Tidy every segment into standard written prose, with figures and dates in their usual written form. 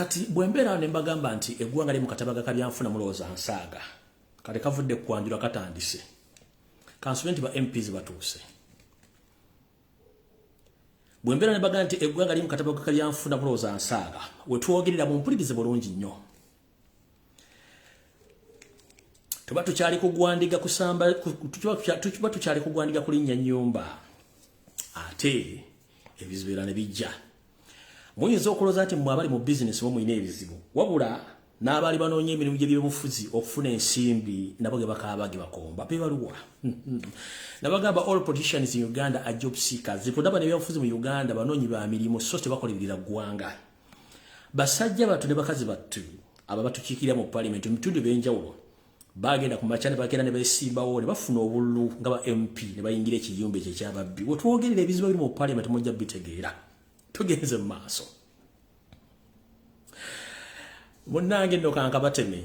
kati bwembera ne mbagamba nti eggwanga lye mu katabaga kabyanfuna mulowooza nsaaga kale kavudde kwanjula katandise kansubenti ba MPs batuuse bwembera ne mbagamba nti eggwanga lye mu katabaga kabyanfuna mulowooza nsaaga we twogerera mu mpulirize bulungi nnyo tuba tukyali kugwandiga kusamba tuba tukyali kugwandiga kulinnya nnyumba ate ebizibu ne bijja muyinza okulooza nti mmwe abali mu bizinesi bo muyina ebizibu wabula n'abaali banoonya emirimu gy'ebyobufuzi okufuna ensimbi nabo ge bakaaba ge bakomba bebaluwa nabagamba all politicians in Uganda are job seekers zipodaba n'ebyobufuzi mu Uganda banoonyi ba mirimu so tebakolerera ggwanga basajja battu ne bakazi battu aba batukiikirira mu parliament mu bitundu by'enjawulo bagenda ku machane bagenda ne besimbawo ne bafuna obululu nga ba MP ne bayingira ekiyumba ekyo ekyababbi wetwogerera ebizibu biri mu parliament mujja bitegeera tugenze mu maaso munnange nno kankabateme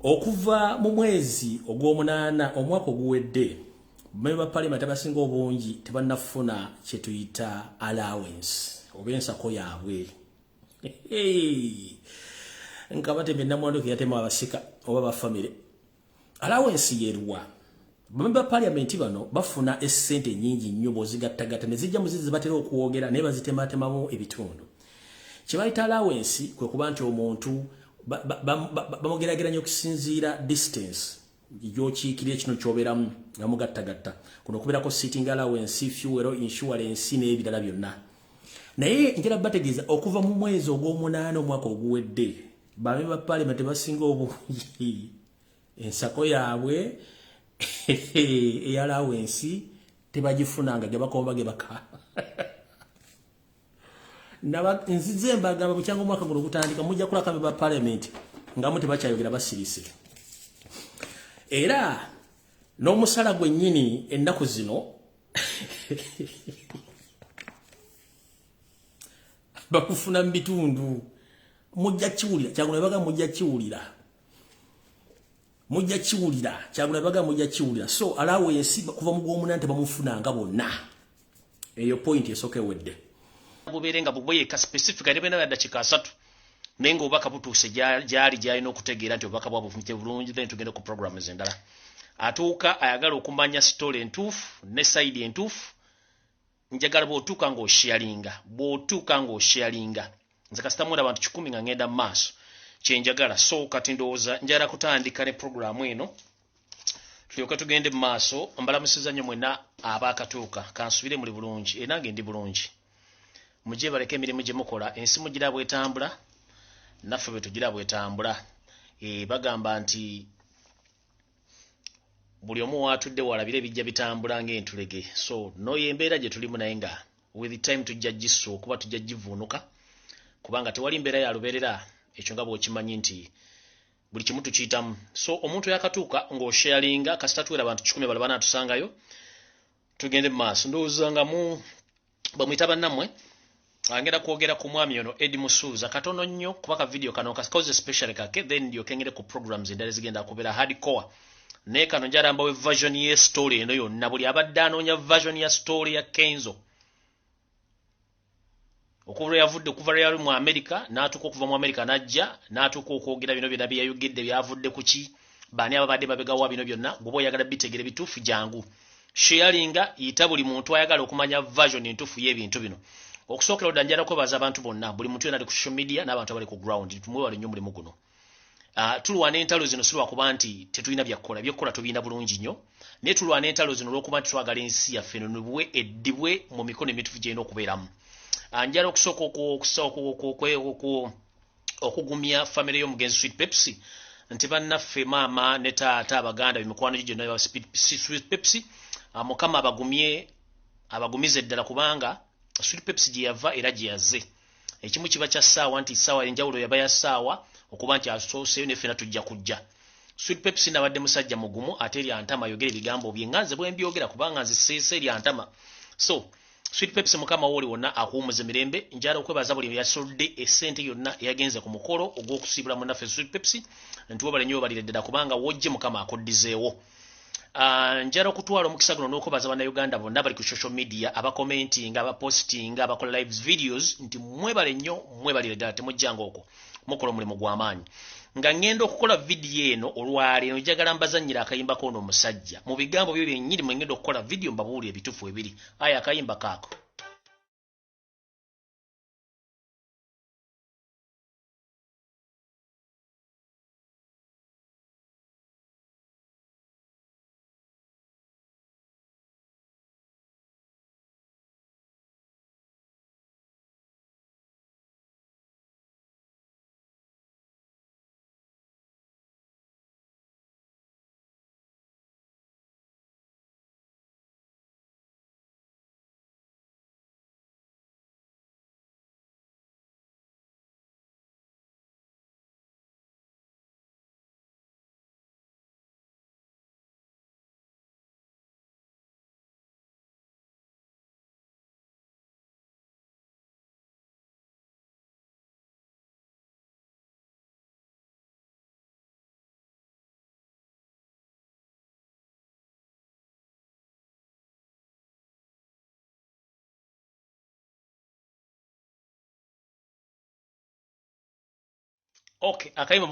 okuva mu mwezi ogw'omunaana omwaka oguwedde bammemba ba parliament abasinga obungi tebannafuna kye tuyita allowance oba ensako yaabwe nkabateme namwanduki yatema abasika oba bafamire allowance yeruwa bammemba ba parliament bano bafuna essente nyingi nnyo bw'ozigattagatta ne zijja mu zizi batera okuwogera naye bazitematemamu ebitundu kibayita allowance kwe kuba nti omuntu bamugerageranya okusinziira distance gy'okiikirira kino ky'obeeramu nga mugattagatta kuno okubeerako sitting allowance fuel insurance n'ebirala byonna naye njala bategeeza okuva mu mwezi ogw'omunaana omwaka oguwedde bammemba ba parliament basinga obungi ensako yaabwe eyalawensi tebagifunanga ge bakomba ge baka nzize mbagamba bukyanga omwaka guno gutandika mujja kulaka ba parliament nga mu tebakyayogera basirise era n'omusala gwennyini ennaku zino bakufuna mu bitundu mujja kiwulira kyagula baga mujja kiwulira kyagula baga mujja kiwulira so allowance kuva mu gw'omunaana tebamufunanga bonna eyo point esooka ewedde bubeerenga bubweyeka specific ate bena dakiika 3 naye ng'obubaka butuuse gyali gyalina okutegeera nti obubaka bwabuvumite bulungi then tugende ku programs endala atuuka ayagala okumanya story entuufu ne side entuufu njagala bw'otuuka ng'osharinga nze kasitamuula abantu 10 nga ngenda mu maaso kyenjagala so kati ndowooza njagala kutandika ne programu eno tulyoke tugende mu maaso mbalamusiza nnyo mwenna abaakatuuka kansubire muli bulungi nange ndi bulungi mujje baleke emirimu gye mukola ensi mugira bwetambula naffe bwe tugira bwetambula bagamba nti buli omu waatudde walabire bijja bitambula ng'entulege so noyo embeera gye tulimu naye nga with the time tujja gisso okuba tujja givuunuka kubanga tewali mbeera ya lubeerera ekyo nga bw'okimanyi nti buli kimu tukiyitamu so omuntu yakatuuka ng'osharinga kasita tuwera abantu 10 balaba naatusangayo tugende mu maaso ndowooza nga bamuyita bannammwe angenda kwogera ku mwami ono Edi Musuuza katono nnyo kubaka video kano kakoze special kake then ndio kengere ku programs endala zigenda kubeera hardcore naye kano njalamba we version ye story eno yonna buli abadde anoonya version ya story ya Kenzo okuva yavudde okuva yali mu America n'atuuka okuva mu America n'ajja n'atuuka okwogera bino byonna Bweyogedde byavudde ku ki baani ababadde babegawa bino byonna bw'oba oyagala bitegere bituufu jangu sharinga yita buli muntu ayagala okumanya version entuufu y'ebintu bino okusookera odda njala kwebaza abantu bonna buli muntu yena ali ku social media n'abantu abali ku ground tumwewale nnyo mulimu guno tulwana entalo zino si lwakuba nti tetulina byakkola tubiina bulungi nnyo naye tulwana entalo zino olw'okuba nti twagala ensi yaffe nonubwe eddibwe mu mikono emituufu gyerina okubeeramu njala okusooka okugumya famire y'omugenzi Sweet Pepsi nti bannaffe maama ne taata abaganda bemikwano gyo gyonna Sweet Pepsi mukama abagumize ddala kubanga Sweet Pepsi gye yava era gye yazze ekimu kiba kya ssaawa nti ssaawa enjawulo yaba ya ssaawa okuba nti asooseyo neffena tujja kujja Sweet Pepsi nabadde musajja mugumu ate erya ntama ayogera ebigambo bye nga nze bwe mbyogera kubanga nze seese erya ntama so Sweet Pepsi mukama wooli wonna akuwumuza emirembe njala okwebaza buli yasolde essente yonna eyagenze ku mukolo ogw'okusiibula munnaffe Sweet Pepsi nti webale nnyo obalire ddala kubanga wojje mukama akoddizeewo njala okutwala omukisa guno n'okubaza bannayuganda bonna bali ku social media abakomentinga abapostinga abakola lives videos nti mwebale nnyo mwebalire ddala temujjanga okwo mukola omulimu gw'amaanyi nga ngenda okukola vidiyo eno olwali eno njagala mbazannyira akayimba koono omusajja mu bigambo byo byennyini mwe ngenda okukola vidiyo mbabuulire ebituufu ebiri aya akayimba kaako. Okay, akayimba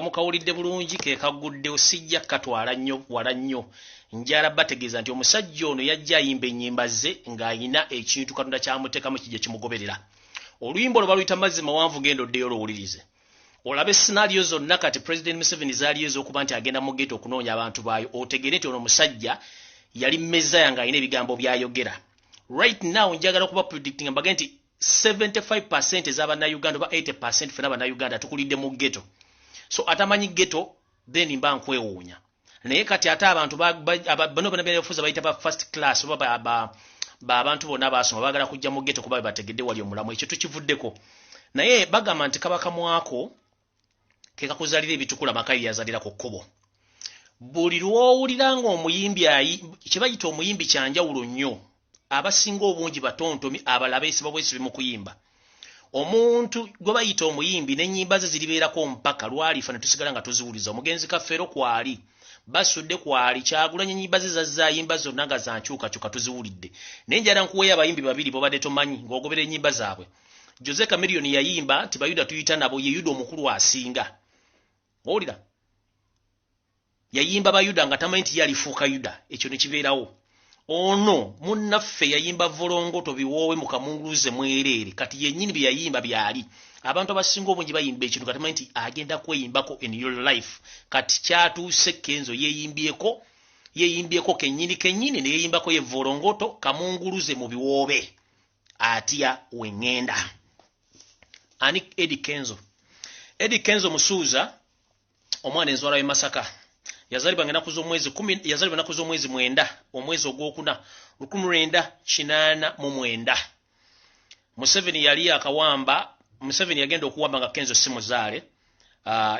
mukawulidde bulungi ke kagudde osijja katwala nnyo wala nnyo njala bategeeza nti omusajja ono yajja ayimba ennyimba ze ng'ayina ekintu Katonda kyamuteekamu kijja kimugoberera. Oluyimba olwo baluyita mazzi mawanvu genda oddeyo olowulirize olabe scenario zonna kati President Museveni zaaliyo ez'okuba nti agenda mu ghetto okunoonya abantu baayo otegere nti ono omusajja yali mmezaya ng'ayina ebigambo byayogera. Right now njagala okuba predicting mbage nti 75% ez'abannayuganda oba 80% fena bannayuganda tukulidde mu ghetto. So atamanyi ghetto then mba nkwewuunya. Naye kati ate abantu bano bana byafuza bayita ba first class oba abantu bonna baasoma baagala kujja mu ghetto kuba bategedde wali omulamu ekyo tukivuddeko. Naye bagamba nti kabaka mwako ke kakuzalira ebitukula makayi yazalira ku kkubo. Buli lwowulira ng'omuyimbi kye bayita omuyimbi kyanjawulo nnyo. Abasinga obungi batontomi abalala beesiba bwesibi mu kuyimba. Omuntu gwe bayita omuyimbi n'ennyimba ze ziribeerako mpaka lwali fana tusigala nga tuziwuliza. Omugenzi Kafeero kwali basudde kwali Kyagulanyi ennyimba ze zazzayimba zonna nga zankyukakyuka tuziwulidde. Naye njala nkuweeyo abayimbi babiri bobadde tomanyi ng'ogobera ennyimba zaabwe. Jose Chameleon yayimba nti Bayuda tuyita nabo ye Yuda omukulu asinga. Owulira? Yayimba Bayuda nga tamanyi nti ye alifuuka Yuda. Ekyo ne kibeerawo. Ono munnaffe yayimba volongoto biwoowe mu kamunguluze mwereere kati yennyini bye yayimba byali. Abantu abasinga obungi bayimba ekintu kati tamanyi nti agenda kweyimbako in your life. Kati kyatuuse Kenzo yeeyimbyeko kennyini ne yeeyimbako ye volongoto kamunguluze mu biwoobe. Atya wengenda. Ani Eddie Kenzo. Eddie Kenzo Musuuza omwana enzwala y'e Masaka. Yazalibwa ng'ennaku z'omwezi 9 omwezi ogwokuna 1989. Museveni yali akawamba. Museveni yagenda okuwamba nga Kenzo si muzaale.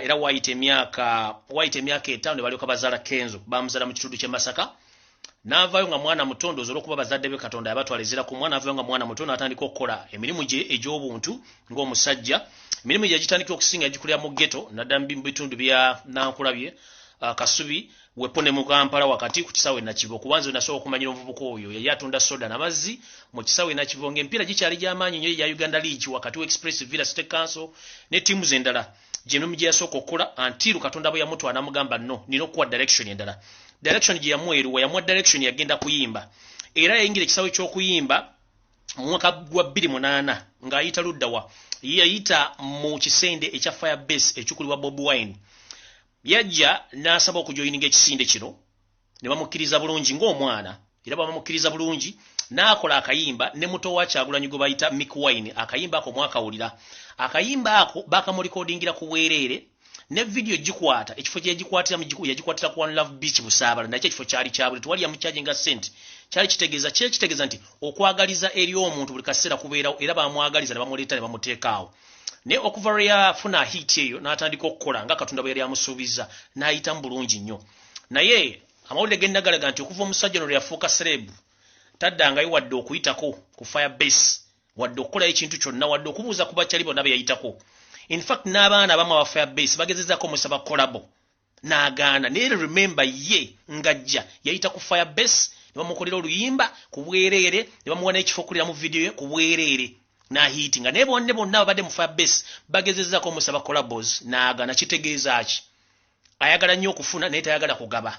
Era wayita emyaka 5 ne balyoka bazaala Kenzo bamuzaala mu kitundu ky'e Masaka. N'avaayo nga mwana mutondo olw'okuba bazadde be Katonda yabatwalizira ku mwana avaayo nga mwana mutondo atandika okukola emirimu gye egy'obuntu ng'omusajja. Emirimu gye yagitandika okusinga yagikulira mu ghetto naddala mu bitundu bya Nankulabye. Kasubi wepone mu Kampala wakati ku kisaawe Nakivo kubanza nasobola okumanyira omuvubuka oyo yali atunda soda n'amazzi mu kisaawe Nakivo ng'empiira gikyali gy'amaanyi nnyo ya Uganda League wakati wa Express Villa State Council ne ttiimu z'endala gy'emimu gye yasooka okukola antiru Katonda bwe yamutwala n'amugamba nno nina okuwa direction endala. Direction gye yamuweeruwa yamuwa direction yagenda kuyimba era yayingira ekisaawe ky'okuyimba mu mwaka gwa 2008 ng'ayita luddawa yayita mu kisende ekya Firebase ekikulibwa Bobi Wine. Yajja n'asaba okujoyininga ekisinde kino ne bamukkiriza bulungi ng'omwana era bamukkiriza bulungi n'akola akayimba ne muto wa Kyagulanyi gwe bayita Mick Wine. Akayimba ako mwakawulira. Akayimba ako bakamulikodingira ku bwereere ne video gikwata ekifo kye yagikwatira yagikwatira ku One Love Beach Busaabala nakyo ekifo kyali kyabule tewali yamukyajinga sente kyali kitegeeza nti okwagaliza eri omuntu buli kaseera kubeerawo era bamwagaliza ne bamuleeta ne bamuteekaawo. Ne okuva lwe yafuna hit eyo n'atandika okukola nga Katonda bwe yali amusuubiza n'ayitamu bulungi nnyo. Naye amawulire g'endagalaga nti okuva omusajja ono yafuuka serebu taddangayo wadde okuyitako ku Firebase wadde okukolayo ekintu kyonna wadde okubuuza ku bakyali bonna be yayitako. In fact n'abaana abamu aba Firebase bagezezzaako omusaba kolabo n'agaana naye remember ye ngajja yayita ku Firebase ne bamukolera oluyimba ku bwereere ne bamuwa n'ekifo kulira mu video ye ku bwereere n'ahiitinga naye bonna babadde mu Firebase bagezezzaako omusaba collabos n'agaana kitegeeza ki ayagala nnyo okufuna naye tayagala kugaba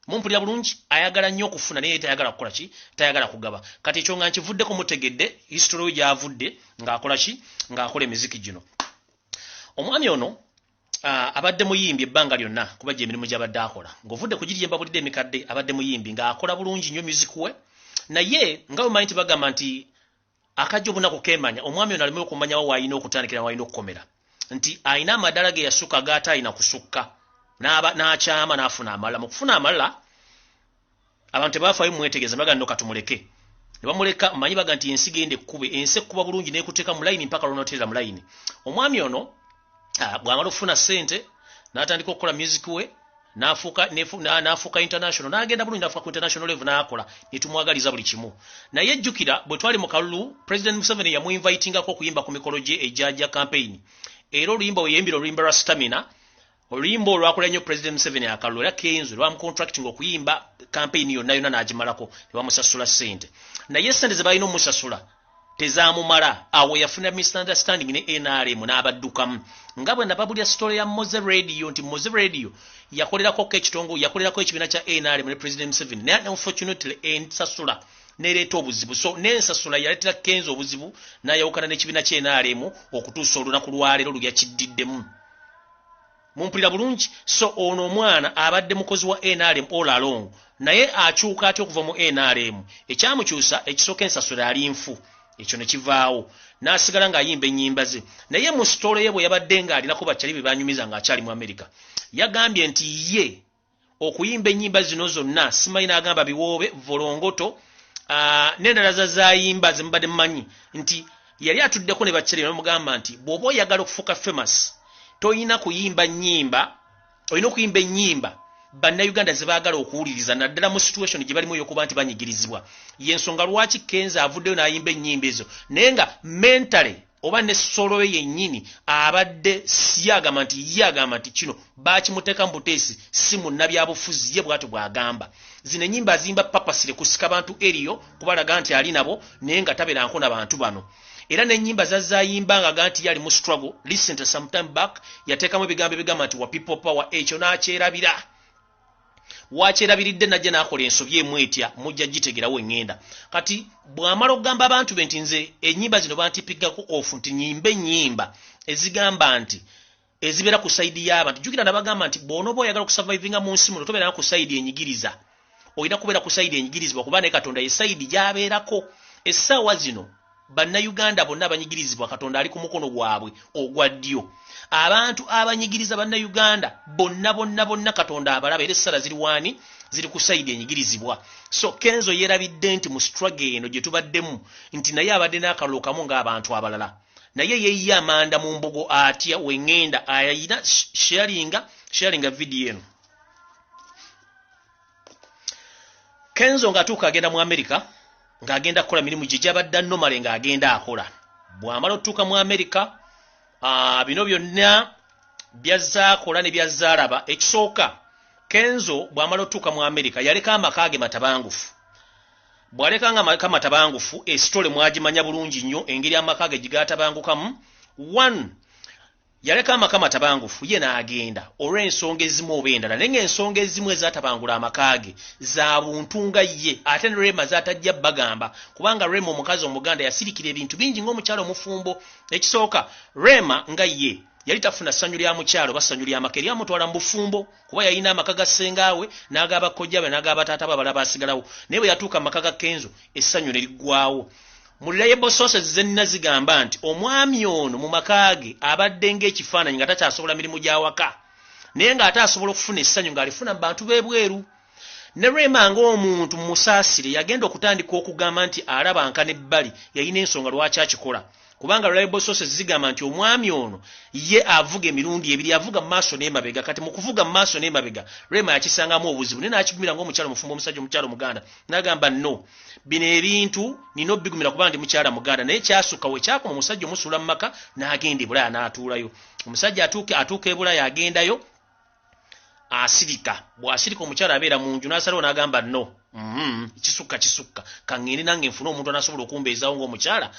mumpulira bulungi ayagala nnyo okufuna naye tayagala kukola ki tayagala kugaba kati ekyo nga nkivuddeko mutegedde history gy'avudde ng'akola ki ng'akola emiziki gino omwami ono abadde muyimbi ebbanga lyonna kuba gye emirimu gy'abadde akola ng'ovudde ku giri gyembabulidde emikadde abadde muyimbi ng'akola bulungi nnyo music we naye nga bwe manyi nti bagamba nti akajja obunaku keemanya omwami ono alimu okumanyawo w'alina okutandikira w'alina okukomera nti alina amadala ge yasukka gaata alina kusukka n'akyama n'afuna amalala mu kufuna amalala abantu tebafaayo mwetegeeza baga nno katumuleke ne bamuleka mmanyi baga nti ensi genda ekkube ensi ekkuba bulungi n'ekuteeka mu layini mpaka lw'onooterera mu layini omwami ono bw'amala okufuna ssente n'atandika okukola music we n'afuuka international n'agenda bulungi n'afuuka ku international level n'akola ne tumwagaliza buli kimu naye ejjukira bwe twali mu kalulu President Museveni yamuinvitingako okuyimba ku mikolo gye ejjajja campaign era oluyimba we yeyimbira oluyimba lwa Stamina oluyimba olwakola nnyo President Museveni akalulu era Kenzo lwamucontracting okuyimba campaign yonna n'agimalako ne bamusasula ssente naye ssente ze balina omusasula tezaamumala awo yafuna misunderstanding ne NRM n'abaddukamu nga bwe nababulya story ya Moze Radio nti Moze Radio yakolerako ekibiina kya NRM ne President Museveni naye unfortunately ensasula nereeta obuzibu so n'ensasula yaleetera Kenzo obuzibu n'ayawukana n'ekibiina kya NRM okutuusa olunaku lwaleero lulya kiddiddemu mumpulira bulungi so ono omwana abadde mukozi wa NRM all along naye akyuka atya okuva mu NRM ekyamukyusa ekisooka ensasula yali nfu ekyo ne kivaawo n'asigala ng'ayimba ennyimba ze naye mu sitole ye bwe yabadde ng'alinako bakyali be banyumiza ng'akyali mu Amerika yagambye nti ye okuyimba ennyimba zino zonna simanyi n'agamba biwoobe volongoto n'endala zayimba ze mubadde mumanyi nti yali atuddeko ne bakyali bamugamba nti bw'oba oyagala okufuuka famous toyina kuyimba nnyimba olina okuyimba ennyimba bannayuganda ze baagala okuwuliriza naddala mu situation gye balimu ey'okuba nti banyigirizibwa y'ensonga lwaki Kenzo avuddeyo n'ayimba ennyimba ezo naye nga mentale oba ne solo ye yennyini abadde yagamba nti kino baakimuteeka mu buteesi si munnabyabufuzi ye bw'atyo bw'agamba zino ennyimba azimba papasire kusika bantu eriyo kubalaga nti ali nabo naye nga tabeeranko na bantu bano era n'ennyimba zazayimba nga ganti yali mu struggle recent sometime back yateekamu ebigambo ebigamba nti wa people power ekyo n'akyerabira wakyerabiridde najja n'akola ensobi emwetya mujja gitegerawo eŋŋenda kati bw'amala okugamba abantu be nti nze ennyimba zino bantipiggako ofu nti nyimba ennyimba ezigamba nti ezibeera ku sayidi y'abantu jjukira nabagamba nti bw'onooba oyagala okusurvivinga mu nsi muno tobeera ku sayidi enyigiriza olina kubeera ku sayidi enyigirizibwa kuba ne Katonda ye sayidi gy'abeerako essaawa zino bannayuganda bonna abanyigirizibwa Katonda ali ku mukono gwabwe ogwa ddyo abantu abanyigiriza bannayuganda bonna Katonda abalaba era essala ziri waani ziri ku sayidi enyigirizibwa so Kenzo yerabidde nti mu struggle eno gye tubaddemu nti naye abadde n'akalulu kamu ng'abantu abalala naye yeeyiye amanda mu mbogo atya wengenda ayina sharinga video eno Kenzo ng'atuuka agenda mu America ng'agenda kukola mirimu gye gy'abadde anomale ng'agenda akola bw'amala otuuka mu America bino byonna byazaakola ne byazaalaba ekisooka Kenzo bw'amala otuuka mu America yaleka amaka ge matabangufu bw'alekanga amaka matabangufu esitole mwagimanya bulungi nnyo engeri amaka ge gigaatabangukamu yaleka amaka matabangufu ye n'agenda olw'ensonga ezimu oba endala naye ng'ensonga ezimu ezaatabangula amaka ge za buntu nga ye ate ne Rema zaatajja bagamba kubanga Rema omukazi omuganda yasirikira ebintu bingi ng'omukyalo omufumbo ekisooka Rema nga ye yali tafuna ssanyu lya mukyalo bassanyu lya maka eryamutwala mu bufumbo kuba yalina amaka ga ssengaawe n'agaba kojja be n'agaba taata be abalala baasigalawo naye bwe yatuuka mu maka ga Kenzo essanyu ne liggwawo mu reliable sources zenna zigamba nti omwami ono mu maka ge abadde ng'ekifaananyi nga takyasobola mirimu gy'awaka naye ng'ate asobola okufuna essanyu ng'alifuna mu bantu b'ebweru ne Rema ng'omuntu musaasire yagenda okutandika okugamba nti alaba nkana ebbali yalina ensonga lwaki akikola kubanga reliable sources zigamba nti omwami ono ye avuga emirundi ebiri avuga mu maaso n'emabega kati mu kuvuga mu maaso n'emabega Rema yakisangamu obuzibu naye n'akigumira ng'omukyalo mufumbo omusajja omukyalo muganda n'agamba no bino ebintu nina obbigumira kuba ndi mukyala muganda naye kyasukka we kyakoma omusajja omusuula mu maka n'agenda e Bulaaya n'atuulayo omusajja atuuka e Bulaaya agendayo asirika bw'asirika omukyala abeera mu nju n'asalawo n'agamba no kisukka kangende nange nfune omuntu anasobola okumbeezaawo ng'omukyala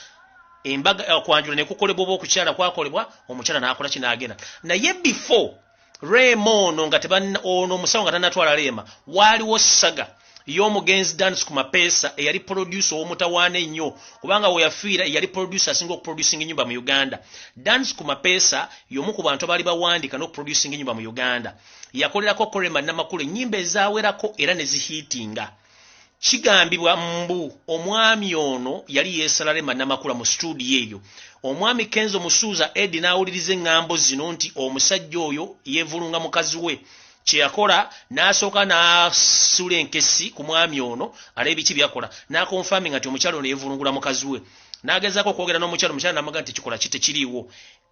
embaga kwanjula ne kukolebwa oba okukyala kwakolebwa omukyala n'akola kinaagenda naye before Rema ono nga ono omusawo nga tannatwala Rema waaliwo saga y'omugenzi dance ku mapeesa eyali producer ow'omutawaana ennyo kubanga we yafiira yali producer asinga okuproducing ennyumba mu Uganda. Dance ku mapeesa y'omu ku bantu abaali bawandiika n'okuproducing ennyumba mu Uganda. Yakolerako Rema Namakula ennyimba ezaawerako era ne zihiitinga. Kigambibwa mbu omwami ono yali yeesala Rema Namakula mu studio eyo. Omwami Kenzo Musuuza Eddie n'awuliriza eŋŋambo zino nti omusajja oyo yeevulunga mukazi we. Kyeyakola n'asooka n'asula enkesi ku mwami ono alebe ki byakola n'akonfirming nti omukyala ono yeevulungula mukazi we. N'agezaako okwogera n'omukyala n'amagamba nti kikola kitekiriiwo.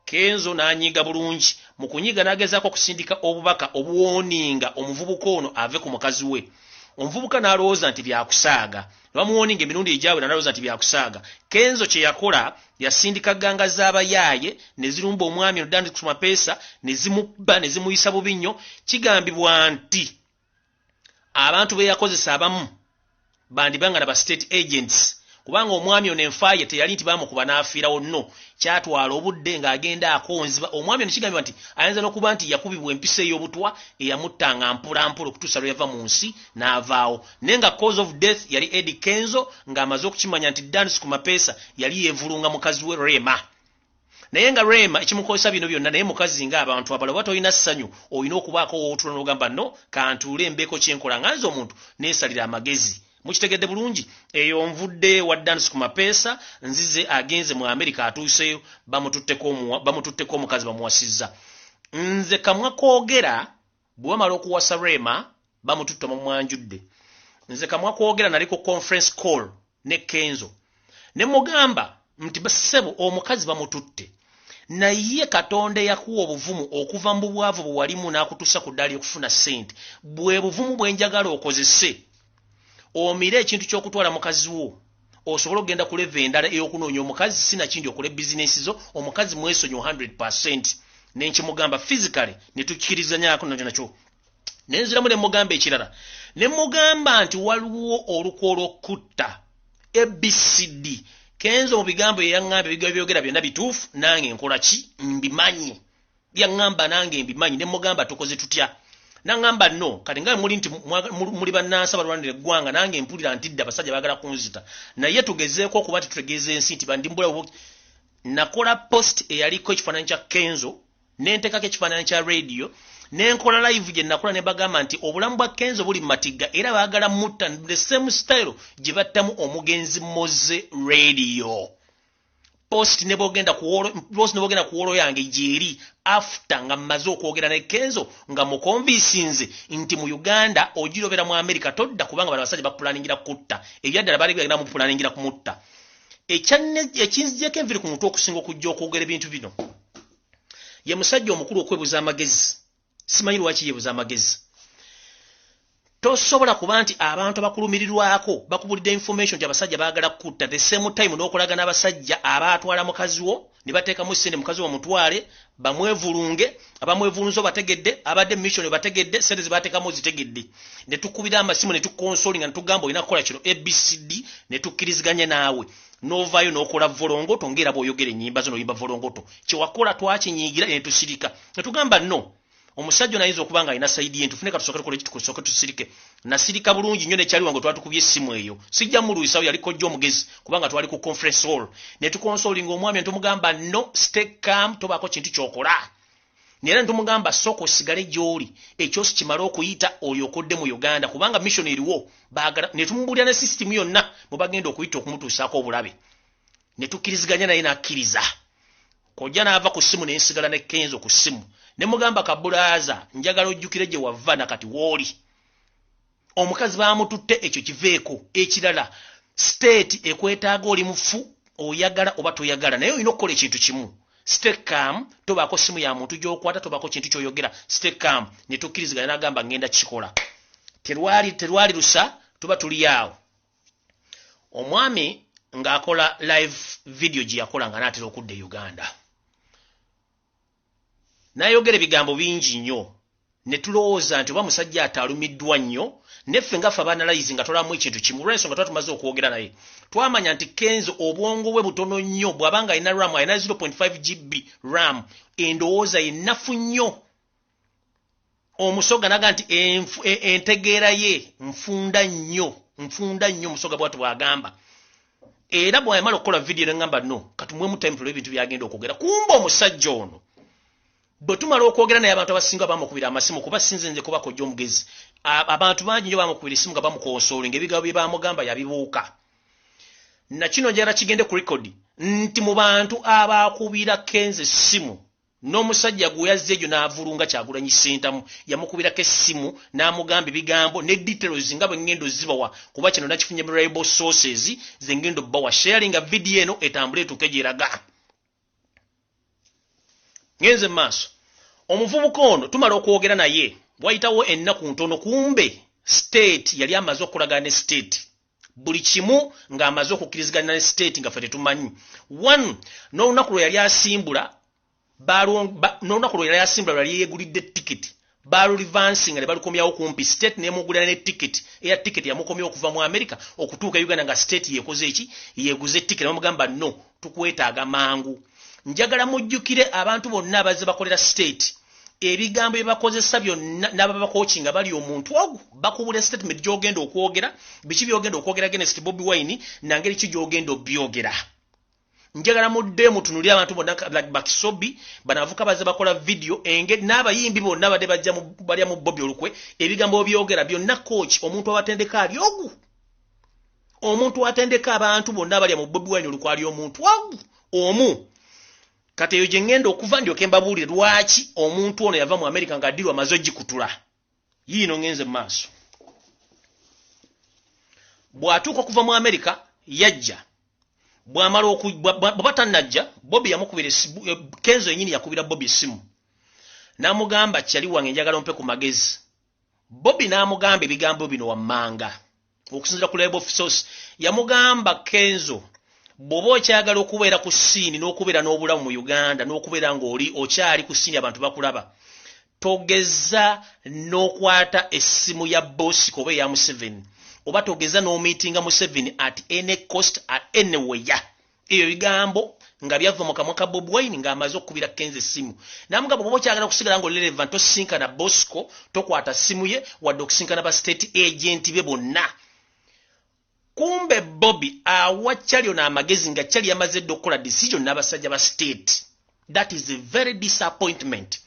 Kenzo n'anyiga bulungi. Mu kunyiga n'agezaako okusindika obubaka obuwooninga omuvubuka ono ave ku mukazi we. Omuvubuka n'alowooza nti byakusaaga. Bamuwooninga emirundi egyawera n'alowooza nti byakusaaga. Kenzo kye yakola yasindika ganga z'abayaaye ne zirumba omwami ono Dance ku mapeesa ne zimubba ne zimuyisa bubi nnyo. Kigambibwa nti abantu be yakozesa abamu bandibanga na state agents kubanga omwami ono enfaaye teyali nti baamukuba n'afiirawo nno kyatwala obudde ng'agenda akonziba. Omwami ono kigambibwa nti ayinza n'okuba nti yakubibwa empisa ey'obutwa eyamuttanga mpolampola okutuusa lwe yava mu nsi n'avaawo naye nga cause of death yali Eddie Kenzo ng'amaze okukimanya nti Dance ku mapeesa yali yeevulunga mukazi we Rema. Naye nga Rema ekimukozesa bino byonna naye mukazi ng'abantu abalala bw'ate olina ssanyu olina okubaako wootula n'ogamba no kantuule embeeko kyenkola nga nze omuntu neesalira amagezi. Mukitegedde bulungi eyo nvudde wa Dance ku mapeesa nzize agenze mu America atuuseyo bamututteko omukazi bamuwasizza. Nze kamwa koogera bwe bamala okuwasa Rema bamututta mu mwanjudde. Nze kamwa koogera nali ku conference call ne Kenzo ne mugamba nti basebo omukazi bamututte naye Katonda yakuwa obuvumu okuva mu bwavu bwe walimu n'akutuusa ku ddaali okufuna ssente bwe buvumu bwe njagala okozese omire ekintu ky'okutwala mukazi wo osobola okugenda ku level endala ey'okunoonya omukazi sinakindi okola bizinesi zo omukazi mwesonyo 100% nenkimugamba physically ne tukikirizanyaako nakyo nenziramu ne mugamba ekirala ne mugamba nti waliwo olukwo olw'okutta ABCD Kenzo mu bigambo eyaŋŋamba ebigambo byogera byonna bituufu nange nkola ki mbimanyi byaŋŋamba nange mbimanyi ne mugamba tukoze tutya. Nangamba no kati nga muli nti muli bannansi balwanira eggwanga nange mpulira ntidde abasajja baagala kunzita naye tugezeeko okuba tutegeeza ensi nti bandimbula nakola post eyaliko ekifaananyi kya Kenzo n'enteekako ekifaananyi kya radio n'enkola live gye nakola ne bagamba nti obulamu bwa Kenzo buli matigga era baagala mutta the same style gye battamu omugenzi Moze radio. Post ne bogenda ku wolo yange gyeri after nga mmaze okwogera ne Kenzo nga mukonvinsinze nti mu Uganda ogirobera mu America todda kubanga bali basajja bapulaningira kutta ebyaddala bali bagenda mu pulaningira kumutta. Ekinzijeko enviri ku mutwe okusinga okujja okwogera ebintu bino ye musajja omukulu okwebuza amagezi. Simanyi lwaki yebuza amagezi. Tosobola kuba nti abantu abakulumirirwako bakubulidde information abasajja baagala kutta the same time n'okolaga n'abasajja abaatwala mukazi wo ne bateekamu ssente mukazi wo mutwale bamwevulunge abamwevulunzo bategedde abadde mission bategedde ssente ze baateekamu zitegedde ne tukubira amasimu ne tukonsolinga ne tugamba olina kukola kino ABCD ne tukkiriziganya naawe n'ovaayo n'okola volongoto ng'era bw'oyogera ennyimba zo n'oyimba volongoto kyewakola twakinyiigira ne tusirika ne tugamba no. Omusajja nayinza okuba nga alina sayidi yentu funeka tusooke tukole kitu kusooke tusirike nasirika bulungi nnyo nekyali wange twatukubye essimu eyo sijja muluyisawo yaliko jjo omugezi kubanga twali ku conference hall ne tukonsolinga omwami netumugamba no stay calm tobaako kintu kyokola nera netumugamba sooka osigale gy'oli ekyosi kimale okuyita olyokodde mu Uganda kubanga mission eriwo baagala ne tumubulira ne system yonna mwe bagenda okuyita okumutuusaako obulabe ne tukkiriziganya naye n'akkiriza kojja n'ava ku ssimu nensigala ne Kenzo ku ssimu ne mugamba kabulaza njagala ojjukire gye wava nakati wooli omukazi baamututte ekyo kiveeko ekirala state ekwetaaga oli mufu oyagala oba toyagala naye olina okukola ekintu kimu stay calm tobaako ssimu ya muntu gy'okwata tobaako kintu ky'oyogera stay calm ne tukkiriziganya n'agamba ngenda kikola terwali lusa tuba tuli awo omwami ng'akola live video gye yakola nga n'atera okudda e Uganda. Nayogera ebigambo bingi nnyo ne tulowooza nti oba musajja atalumiddwa nnyo neffe nga ffe abanalayizi nga tolamu ekintu kimu olw'ensonga tuba tumaze okwogera naye twamanya nti Kenzo obwongo bwe butono nnyo bw'abanga alina ram alina 0.5 GB ram endowooza ye nnafu nnyo omusoga naga nti entegeera ye nfunda nnyo omusoga bwatu bwagamba era bw'ayamala okukola vidiyo n'engamba no katumwemu time tulebe ebintu byagenda okwogera kumba omusajja ono bwe tumala okwogera naye abantu abasinga bamukubira amasimu kuba sinze nze kuba kojja omugezi abantu bangi nnyo bamukubira essimu nga bamukonsoolinga ebigambo bye bamugamba yabibuuka na kino njagala kigende ku rekodi nti mu bantu abakubira Kenzo essimu n'omusajja gwe yazze egyo n'avulunga Kyagulanyi Ssentamu yamukubirako essimu n'amugamba ebigambo ne details nga bwe ngendo zibawa kuba kino nakifunye mu reliable sources ze ngendo bawa sharinga video eno etambule etuuke gyeraga ngenze maaso omuvubuka ono tumala okwogera naye wayitawo ennaku ntono kumbe state yali amaze okulagana ne state buli kimu ng'amaze okukkiriziganya ne state nga ffe tetumanyi one n'olunaku lwe yali asimbula n'olunaku lwe yali asimbula lwali yeegulidde tiketi balulivansi nga ne balukomyawo kumpi state neemugulira ne tiketi eya tiketi yamukomya okuva mu America okutuuka Uganda nga state yeekoze eki yeeguze tiketi bamugamba no tukwetaaga mangu njagala mujjukire abantu bonna abazze bakolera state ebigambo bye bakozesa byonna n'ababakoochinga bali omuntu ogu bakubula statement gy'ogenda okwogera biki by'ogenda okwogera against Bobi Wine nangeri ki gy'ogenda obyogera njagala mudde mutunulira abantu bonna like Bakisobi banavuka bazze bakola video n'abayimbi bonna badde bajja balya mu Bobi olukwe ebigambo byogera byonna coach omuntu abatendeka ali ogu omuntu atendeka abantu bonna balya mu Bobi Wine olukwe ali omuntu ogu omu kati eyo gye ngenda okuva ndyoke mbabuulire lwaki omuntu ono yava mu America ng'addirwa amaze ogikutula yiino ngenze mu maaso bw'atuuka okuva mu America yajja bw'amala bw'aba tannajja Bobi yamukubira Kenzo yennyini yakubira Bobi essimu n'amugamba kyali wange njagala ompe ku magezi Bobi n'amugamba ebigambo bino wammanga okusinziira ku label source yamugamba Kenzo bw'oba okyagala okubeera ku ssiini n'okubeera n'obulamu mu Uganda n'okubeera ng'oli okyali ku ssiini abantu bakulaba togeza n'okwata essimu ya Bosco oba eya Museveni oba togeza n'omiitinga Museveni at any cost at anywhere ebyo bigambo nga byava mu kamwa ka Bobi Wine ng'amaze okukubira Kenzo essimu n'amugamba bw'oba okyagala kusigala ng'oli relevant tosinkana Bosco tokwata ssimu ye wadde okusinkana ba state agent be bonna kumbe Bobi awa Kyalyo n'amagezi nga Kyalyo yamaze dde okukola decision n'abasajja ba state that is a very disappointment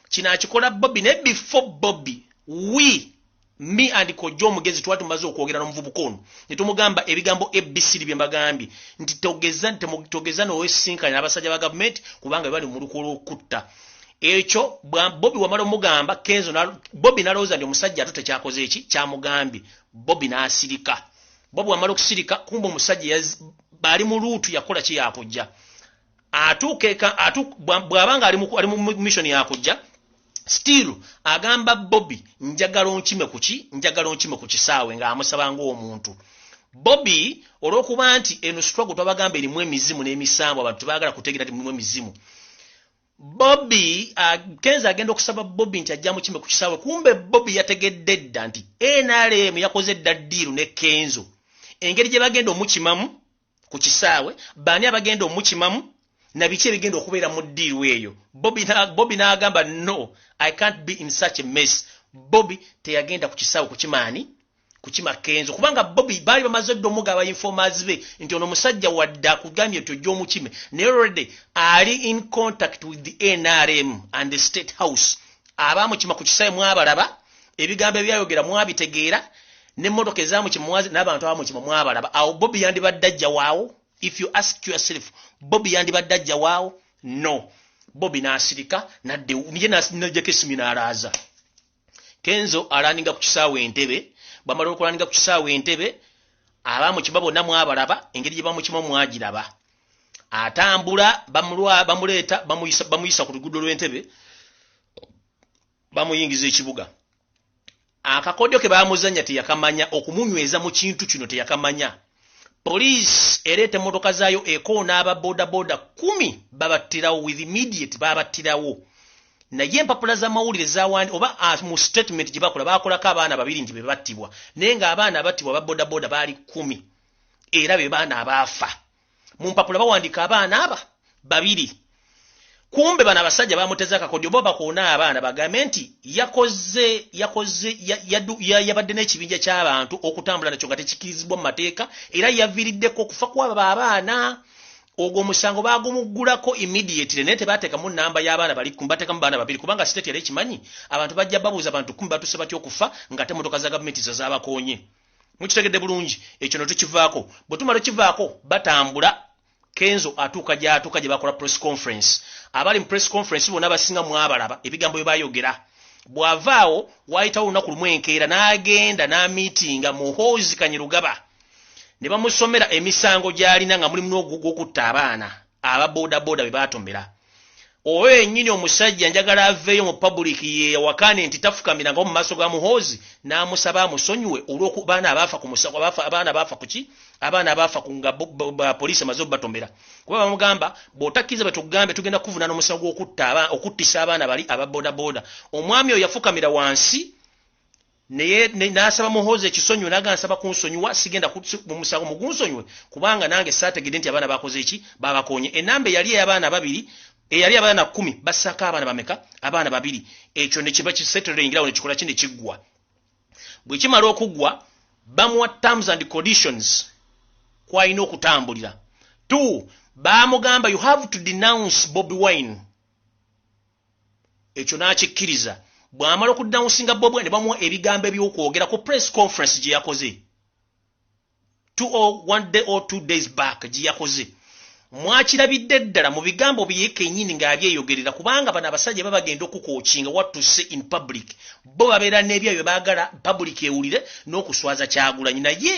kino akikola Bobi ne before Bobi me and Kojja omugezi twali tumaze okwogera n'omuvubuka ono ne tumugamba ebigambo ABCD bye mbagambye nti togeza n'owesinkanya n'abasajja ba gavumenti kubanga bali mu lukolo okutta ekyo Bobi wamala omugamba Kenzo Bobi n'alowooza nti omusajja ato tekyakoze eki kyamugambye Bobi n'asirika Bobi wamala okusirika kumba omusajja bali mu luutu yakola ki yakujja bw'abanga ali mu mission yakujja still agamba Bobi njagala onkime ku kisaawe ng'amusaba ng'omuntu Bobi olw'okuba nti eno struggle twabagamba erimu emizimu n'emisambo abantu tebaagala kutegeera nti mulimu emizimu Bobi Kenzo agenda okusaba Bobi nti ajja mukime ku kisaawe kumbe Bobi yategedde dda nti NRM yakoze dda ddiiru ne Kenzo engeri gye bagenda omukimamu ku kisaawe baani abagenda omukimamu na biki ebigenda okubeera mu ddiiru eyo Bobi n'agamba no I can't be in such a mess Bobi teyagenda ku kisaawe kukima Kenzo kubanga Bobi baali bamaze dde omugaba informers be nti ono musajja wadde akugambye nti ojja omukime naye already ali in contact with the NRM and the State House abaamukima ku kisaawe mwabalaba ebigambo ebyayogera mwabitegeera n'emmotoka ezamukima n'abantu abamukima mwabalaba awo Bobi yandibadde ajja waawo if you ask yourself Bobi yandibadde ajja waawo no Bobi n'asirika n'ajjako essimu n'alaaza Kenzo alaninga ku kisaawe Entebbe bamala okulaninga ku kisaawe Entebbe abamukima bonna mwabalaba engeri gye bamukima mwagiraba atambula bamuleeta bamuyisa ku luguudo lw'Entebbe bamuyingiza ekibuga akakodyo ke baamuzanya teyakamanya okumunyweza mu kintu kino teyakamanya police ereete emmotoka zaayo ekoona aba boda 10 babattirawo with immediate babattirawo naye empapula z'amawulire zawandi oba mu statement gye bakolako abaana babiri nti be battibwa naye ng'abaana abattibwa ba bodaboda baali 10 era be baana abaafa mu mpapula bawandiika abaana aba babiri kumbe bana abasajja bamuteza akakodyo bo bakoona abaana bagambe nti yabadde n'ekibinja ky'abantu okutambula nakyo nga tekikirizibwa mu mateeka era yaviiriddeko okufa kw'aba abaana ogwo musango bagumuggulako immediately naye tebateekamu nnamba y'abaana bali bateekamu baana babiri kubanga state yali ekimanyi abantu bajja babuuza abantu 10 batuse batya okufa nga te motoka za gavumenti zo zaabakoonye mukitegedde bulungi ekyo no tukivaako bwe tumala tukivaako batambula Kenzo atuuka gye bakola press conference abali mu press conference bonna basinga mu abalaba ebigambo bye bayogera bw'avaawo wayitawo olunaku lumu enkeera n'agenda n'amiitinga Muhoozi Kanyirugaba ne bamusomera emisango gy'alina nga mulimu n'ogw'okutta abaana aba bodaboda be baatomera oyo yennyini omusajja njagala aveeyo mu public ye wakaane nti tafukamiranga mu maaso ga Muhoozi n'amusaba amusonyiwe olw'okubaana abaafa ku musango abaana abaafa ku ki abaana abaafa ku nga poliisi amaze obatomera kuba bamugamba bw'otakkiriza bwe tugambe tugenda kuvunaana omusango okuttisa abaana bali aba bodaboda omwami oyo yafukamira wansi naye n'asaba Muhoozi ekisonyiwe n'agamba nsaba kunsonyiwa sigenda mu musango mugunsonyiwe kubanga nange saategedde nti abaana bakoze eki babakoonye enamba eyali ey'abaana babiri eyali abaana 10 basaka abaana bameka abaana babiri ekyo ne kiba kisettlingira ne kikola kindi kiggwa bwe kimala okuggwa bamuwa terms and conditions kwalina okutambulira 2 bamugamba you have to denounce Bobi Wine ekyo n'akikkiriza bw'amala okudenouncinga Bobi Wine ne bamuwa ebigambo eby'okwogera ku press conference gye yakoze 1 day or 2 days back gye yakoze mwakirabidde ddala mu bigambo bye kennyini ng'abyeyogerera kubanga bano abasajja babagenda okukookinga what to say in public bo babeera n'ebyo baagala public ewulire n'okuswaza Kyagulanyi naye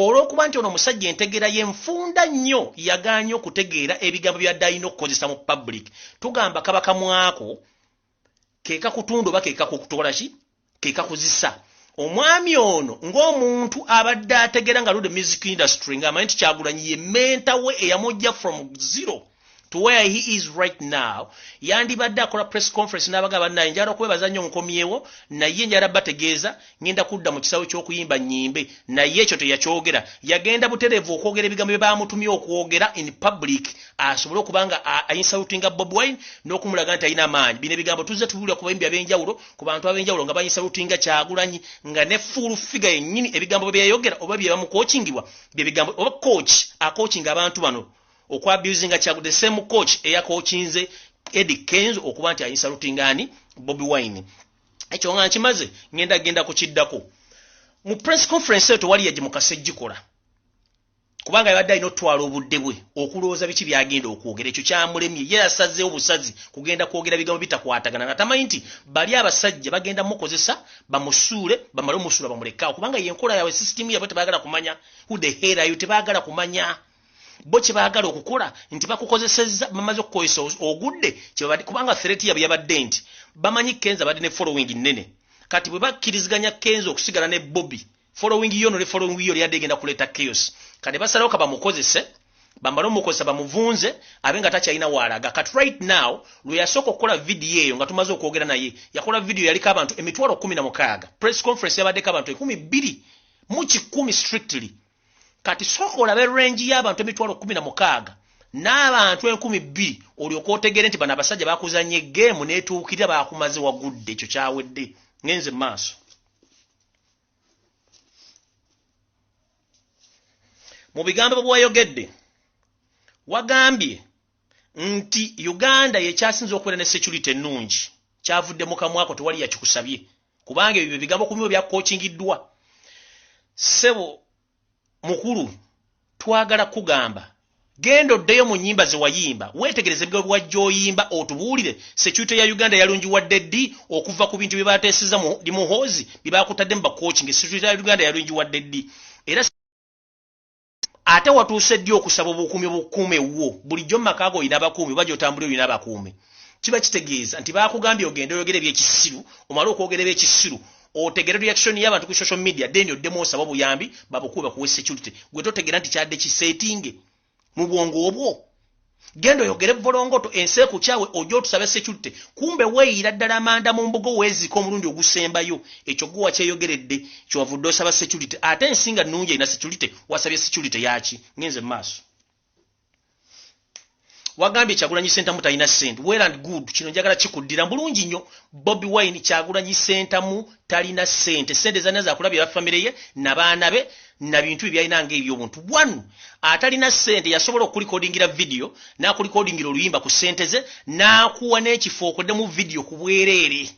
olw'okuba nti ono omusajja entegeera y'enfunda nnyo yagaanye okutegeera ebigambo by'adde alina okukozesa mu public tugamba kaba kamwako keeka kutundu oba keeka kukutola ki keeka kuzisa omwami ono ng'omuntu abadde ategeera nga the music industry ng'amanyi nti Kyagulanyi ye menta we eyamujja from zero to where he is right now yandibadde akola press conference n'abagamba naye njala okwebaza nnyo nkomyewo naye njala bategeeza ngenda kudda mu kisawo ky'okuyimba nnyimbe naye ekyo teyakyogera yagenda butereevu okwogera ebigambo bye baamutumye okwogera in public asobole okubanga ayinsalutinga Bobi Wine n'okumulaga nti alina amaanyi bino ebigambo tuzze tubuulira ku bayimbi ab'enjawulo ku bantu ab'enjawulo nga bayinsalutinga Kyagulanyi nga ne full figure yennyini ebigambo bye yayogera oba bye bamukookingibwa bye bigambo oba coach akookinga abantu bano okwabusinga Kyagulanyi the same coach eyakoochinze Eddie Kenzo okuba nti ayinsalutingani Bobi Wine ekyo nga nkimaze ngenda kukiddako mu press conference eyo tewali yaji mukase gikola kubanga yabadde alina otwala obudde bwe okulowooza biki byagenda okwogera ekyo kyamulemye ye yasazeewo obusazi kugenda kwogera bigambo bitakwatagana nga tamanyi nti bali abasajja bagenda mukozesa bamusuule bamale omusuula bamulekaawo kubanga yenkola yawe system yabwe tebaagala kumanya who the hell are you tebaagala kumanya bo kye baagala okukola nti bakukozesezza bamaze okukozesa ogudde kubanga threat yabwe yabadde nti bamanyi Kenzo abadde ne following nnene kati bwe bakkiriziganya Kenzo okusigala ne Bobi following yono ne following yo lyadde egenda kuleeta chaos kati basalawo kabamukozese bamala omukozesa bamuvunze abenga takyalina waalaga kati right now lwe yasooka okukola video eyo nga tumaze okwogera naye yakola video yaliko abantu emitwalo 16 press conference yabaddeko abantu 12 mu 10 strictly kati sooka olabe range y'abantu emitwalo 16 n'abantu 12 olyoka otegere nti bano abasajja bakuzanye game n'etuukirira bakumaze wagudde ekyo kyawedde ngenze maaso mu bigambo Bweyogedde wagambye nti Uganda yekyasinze okubeera ne security ennungi kyavudde mu kamwako tewali yakikusabye kubanga ebyo bigambo kumwe byakoochingiddwa sebo mukulu twagala kugamba gendo ddeyo mu nnyimba ze wayimba weetegereze ebigambo bwajjoyimba otubuulire security ya Uganda yalungiwadde ddi okuva ku bintu bye baateesezza mu Muhoozi bye baakutadde mu bacoaching security ya Uganda yalungiwadde ddi era ate watuuse ddi okusaba obukuumi wo bulijjo mu maka go oyina abakuumi oba gy'otambula oyina abakuumi kiba kitegeeza nti baakugambye ogende oyogere ebyekisiru omale okwogera ebyekisiru otegere reaction y'abantu ku social media then oddemu osaba obuyambi babukuba kuwe security gwe totegera nti kyadde kiseetinge mu bwongo obwo gendo yogere volongoto enseku kyawe ojo tusabe security kumbe weeyira ddala amanda mu mbugo weeziko omulundi ogusembayo ekyo guwa kyeyogeredde kyovudde osaba security ate ensinga nnungi ina security wasabye security yaki ngenze maaso wagambye Kyagulanyi Ssentamu talina ssente well and good kino njagala kikuddira bulungi nnyo Bobi Wine Kyagulanyi Ssentamu talina ssente ssente zana za kulabya family ye n'abaana be na bintu byalina ng'ebyobuntu one atalina ssente yasobola okulikodingira video n'akulikodingira oluyimba ku ssente ze n'akuwa n'ekifo okodde mu video ku bwereere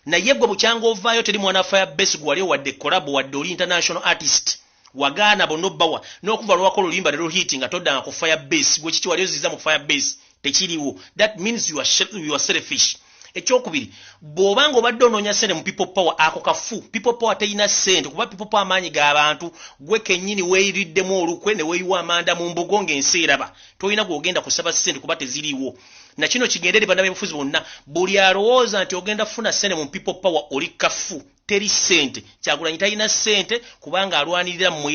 naye gwe bukyanga ovaayo teri mwana Firebase gwali wadde collab wadde oli international artist wagana bonobawa n'okuva lwako oluyimba lero hit nga toddanga ku Firebase gwe kiki wali oziza mu Firebase tekiriwo that means you are selfish ekyokubiri bw'obanga obadde onoonya ssente mu people power ako kafu people power teyina ssente kuba people power amaanyi g'abantu gwe kennyini weeyiriddemu olukwe ne weeyiwa amanda mu mbugo ng'ensi eraba tolina gw'ogenda kusaba ssente kuba teziriiwo na kino kigendere bana b'ebufuzi bonna buli alowooza nti ogenda funa ssente mu people power oli kafu teri ssente Kyagulanyi talina ssente kubanga alwanirira mmwe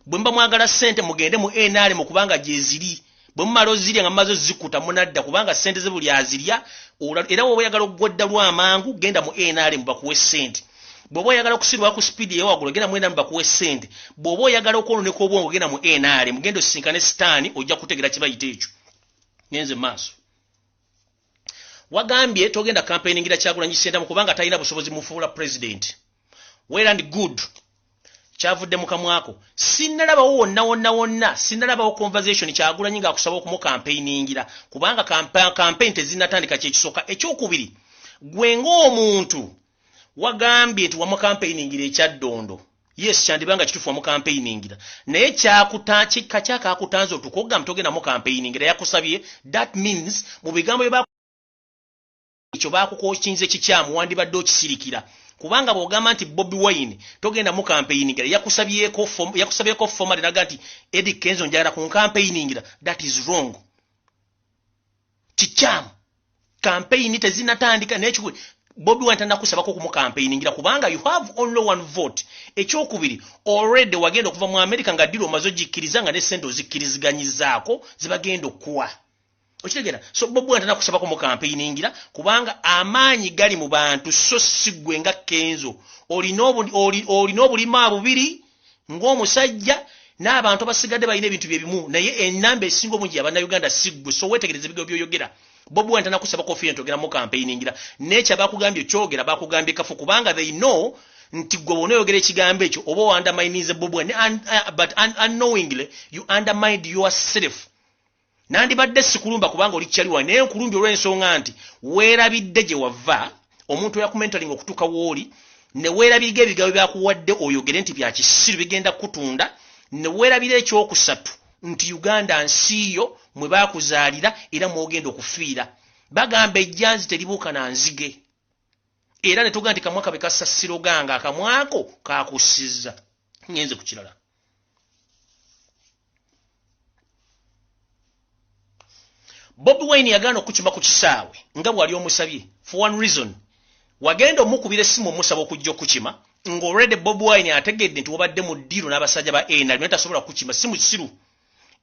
bwe mba mwagala ssente mugende mu NRM kubanga gyeziri bwe mumala ozirya nga mumaze zikuta munadda kubanga ssente ze buli azirya era woba oyagala okugwadda lw'amangu genda mu NRM bakuwe ssente bw'oba oyagala okusirwa ku speed y'ewagulu genda mu NRM bakuwe ssente bw'oba oyagala okwononeka obwongo genda mu NRM genda osisinkane sitaani ojja kutegera kibayita ekyo ngenze maaso wagambye togenda campaigningira Kyagulanyi Ssentamu kubanga talina busobozi mufuula president well and good kyavudde mu kamwako sinnalabawo wonna sinnalabawo conversation Kyagulanyi ng'akusaba okumu campaigningira kubanga campaign tezinnatandika kyekisooka ekyokubiri gwe ng'omuntu wagambye nti wamu campaigningira ekyaddondo yes kyandibanga kitufu wamu campaigningira naye kika kyakaakutanza otukogamba togenda mu campaigningira yakusabye that means mu bigambo bye ekyo baakukokinze kikyamu wandibadde okisirikira kubanga bw'ogamba nti Bobi Wine togenda mu campaigningira yakusabyeko formal naga nti Eddie Kenzo njagala ku campaigningira that is wrong kikyamu campaign tezinatandika n'ekyo Bobi Wine tanakusabako ku campaigningira kubanga you have only one vote ekyokubiri already wagenda okuva mu America nga dilo mazo jikkiriza nga ne sente ozikkirizganyizaako zibagenda okuwa okitegera so Bobi Wine tanakusabako mu campaigningira kubanga amaanyi gali mu bantu so sigwe nga Kenzo olina obulima bubiri ng'omusajja n'abantu abasigadde balina ebintu bye bimu naye ennamba esinga obungi y'Abannayuganda sigwe so weetegereze ebigambo by'oyogera Bobi Wine tanakusabako ofiire togera mu campaigningira n'ekyo bakugambye kyogera bakugambye kafu kubanga they know nti gwe bona oyogera ekigambo ekyo oba undermines Bobi Wine but unknowingly you undermined yourself nandibadde sikulumba kubanga oli kyaliwa naye nkulumbi olw'ensonga nti weerabidde gye wava omuntu yakumentalinga okutuuka wooli ne weerabirga ebigambo byakuwadde oyogere nti bya kisiru bigenda kutunda ne weerabira ekyokusatu nti Uganda nsiiyo mwe baakuzaalira era mwogenda okufiira bagamba ejjanzi teribuuka na nzige era ne tugaa nti kamwaka be kasassiro ganga akamwako kaakussizza ngenze ku kirala Bobi Wine yagaana okukima ku kisaawe nga bwali omusabye for one reason wagenda omukubira essimu omusaba okujja okukima ng'already Bobi Wine ategedde nti wabadde mu ddiiro n'abasajja ba NRM netasobola kukima si mu kisiru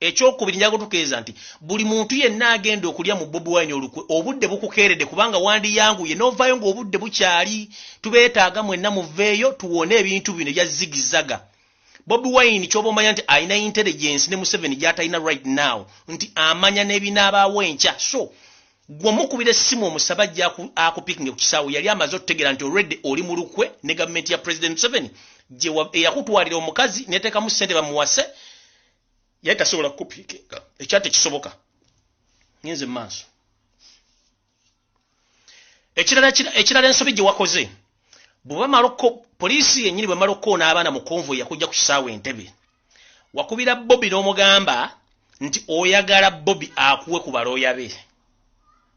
ekyokubiri njaga tukeeza nti buli muntu yenna agenda okulya mu Bobi Wine olukwe obudde bukukeeredde kubanga wandiyanguye n'ovaayo ng'obudde bukyali tubeetaaga mwenna muveeyo tuwone ebintu bino ebya zigizaga Bobi Wine kyoba omanya nti alina intelligence ne Museveni gy'atalina right now nti amanya n'ebinaabaawo enkya so gw'omukubira essimu omusaba ajja akupikinga ku kisaawe yali amaze okutegeera nti already oli mu lukwe ne gavumenti ya President Museveni eyakutwalira omukazi neteekamu ssente bamuwase yali tasobola kukupikinga ekyate kisoboka ngenze mu maaso ekirala ensobi gye wakoze bw'oba Maroko poliisi yennyini bwe Maroko n'abaana mu konvoyi yakujja ku kisaawe Entebbe wakubira Bobi n'omugamba nti oyagala Bobi akuwe ku balooya be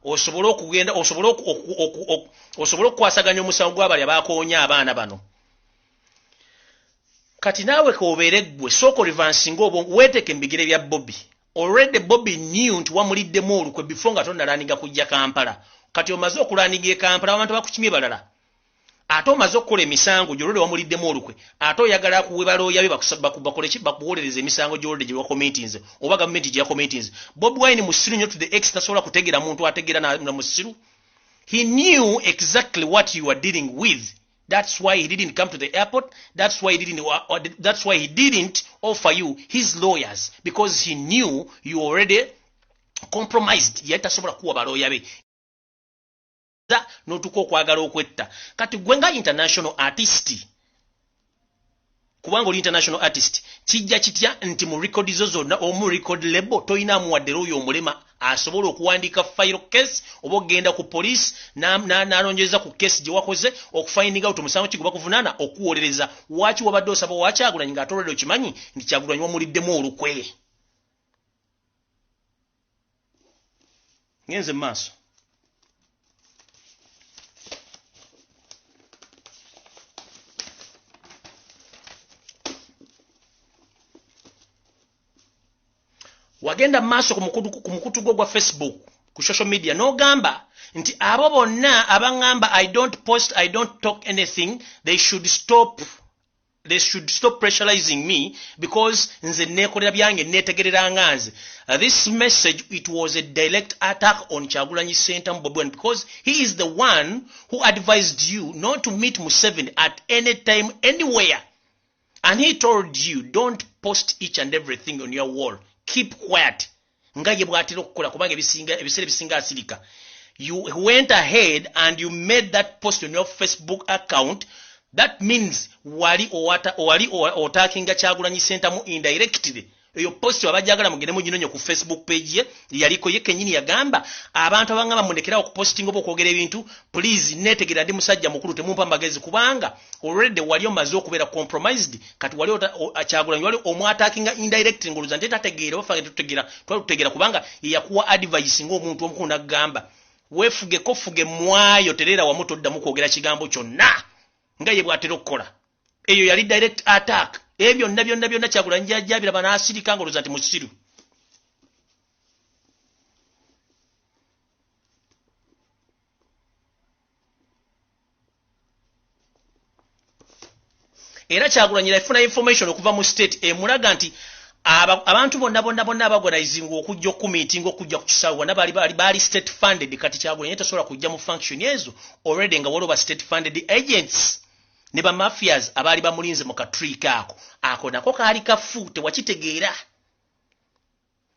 osobole okugenda osobole okukwasaganya omusango gw'abali abakoonya abaana bano kati naawe koobeere ggwe sooka olivansinga obwongo weeteeke embigere bya Bobi already Bobi knew nti wamuliddemu olukwe before nga tonnalaninga kujja Kampala kati omaze okulaniga e Kampala abantu bakukimye balala ate omaze okukola emisango gy'olwedde wamuliddemu olukwe ate oyagala kuweba looya be bakuwolereza emisango gy'olwedde gye wakomentinze oba gavumenti gye yakomentinze. Bobi Wine musiru nnyo to the ex tasobola kutegeera muntu ategeera na musiru. He knew exactly what you were dealing with. That's why he didn't come to the airport. That's why he didn't offer you his lawyers, because he knew you already compromised. Yet asobola kuwa balooya be n'otuka okwagala okwetta. Kati gwenga international artist, kubanga oli international artist, kijja kitya nti mu record zo zonna omu record label toyina amuwadde oyo omulema asobola okuwandiika file case oba ogenda ku police n'alonjeza ku case gye wakoze okufinding out omusango ki gwe bakuvunaana okuwolereza. Waaki wabadde osaba wa Kyagulanyi ng'ate olwedde okimanyi nti Kyagulanyi wamuliddemu olukwe? Ngenze maaso. Wagenda maaso ku mukutu gwa Facebook ku social media n'ogamba nti abo bonna abangamba I don't post, I don't talk anything, they should stop pressurizing me because nze nekolera byange netegerera nganze. This message, it was a direct attack on Kyagulanyi Center Bobi Wine, because he is the one who advised you not to meet Museveni at any time anywhere, and he told you don't post each and everything on your wall. Keep quiet. Ngaye bwatira okukola kubanga ebisere bisinga asirika. You went ahead and you made that post on your Facebook account. That means wali otakinga Kyagulanyi Center mu indirectly. Eyo post wabajagala mugende muginonyo ku Facebook page ye yaliko ye kenyini yagamba abantu abangaba mundekera okuposting obo kwogera ebintu, please netegera ndi musajja mukulu temumpa magezi kubanga already wali omaze okubeera compromised. Kati wali Kyagulanyi wali omwatakinga indirectly ngoluza nteta tegeera bafange tutegera kubanga yakuwa advice ng'omuntu omukulu nagamba wefuge kofuge mwayo terera wamutoddamu kwogera kigambo kyonna nga ye bwatera okukola. Eyo yali direct attack. Ebyo byonna Kyagulanyi jjajjabira banaasirika ngoluza nti musiru. Era Kyagulanyi yafuna information okuva mu state emulaga nti abantu bonna abagonizinga okujja okumeetinga okujja ku kisaawe bonna baali state funded. Kati Kyagulanyi tasobola kujja mu function ezo already nga waliwo ba state funded agents ne ba mafias abaali bamulinze mu katriika ako nako kaali kafu tewakitegeera.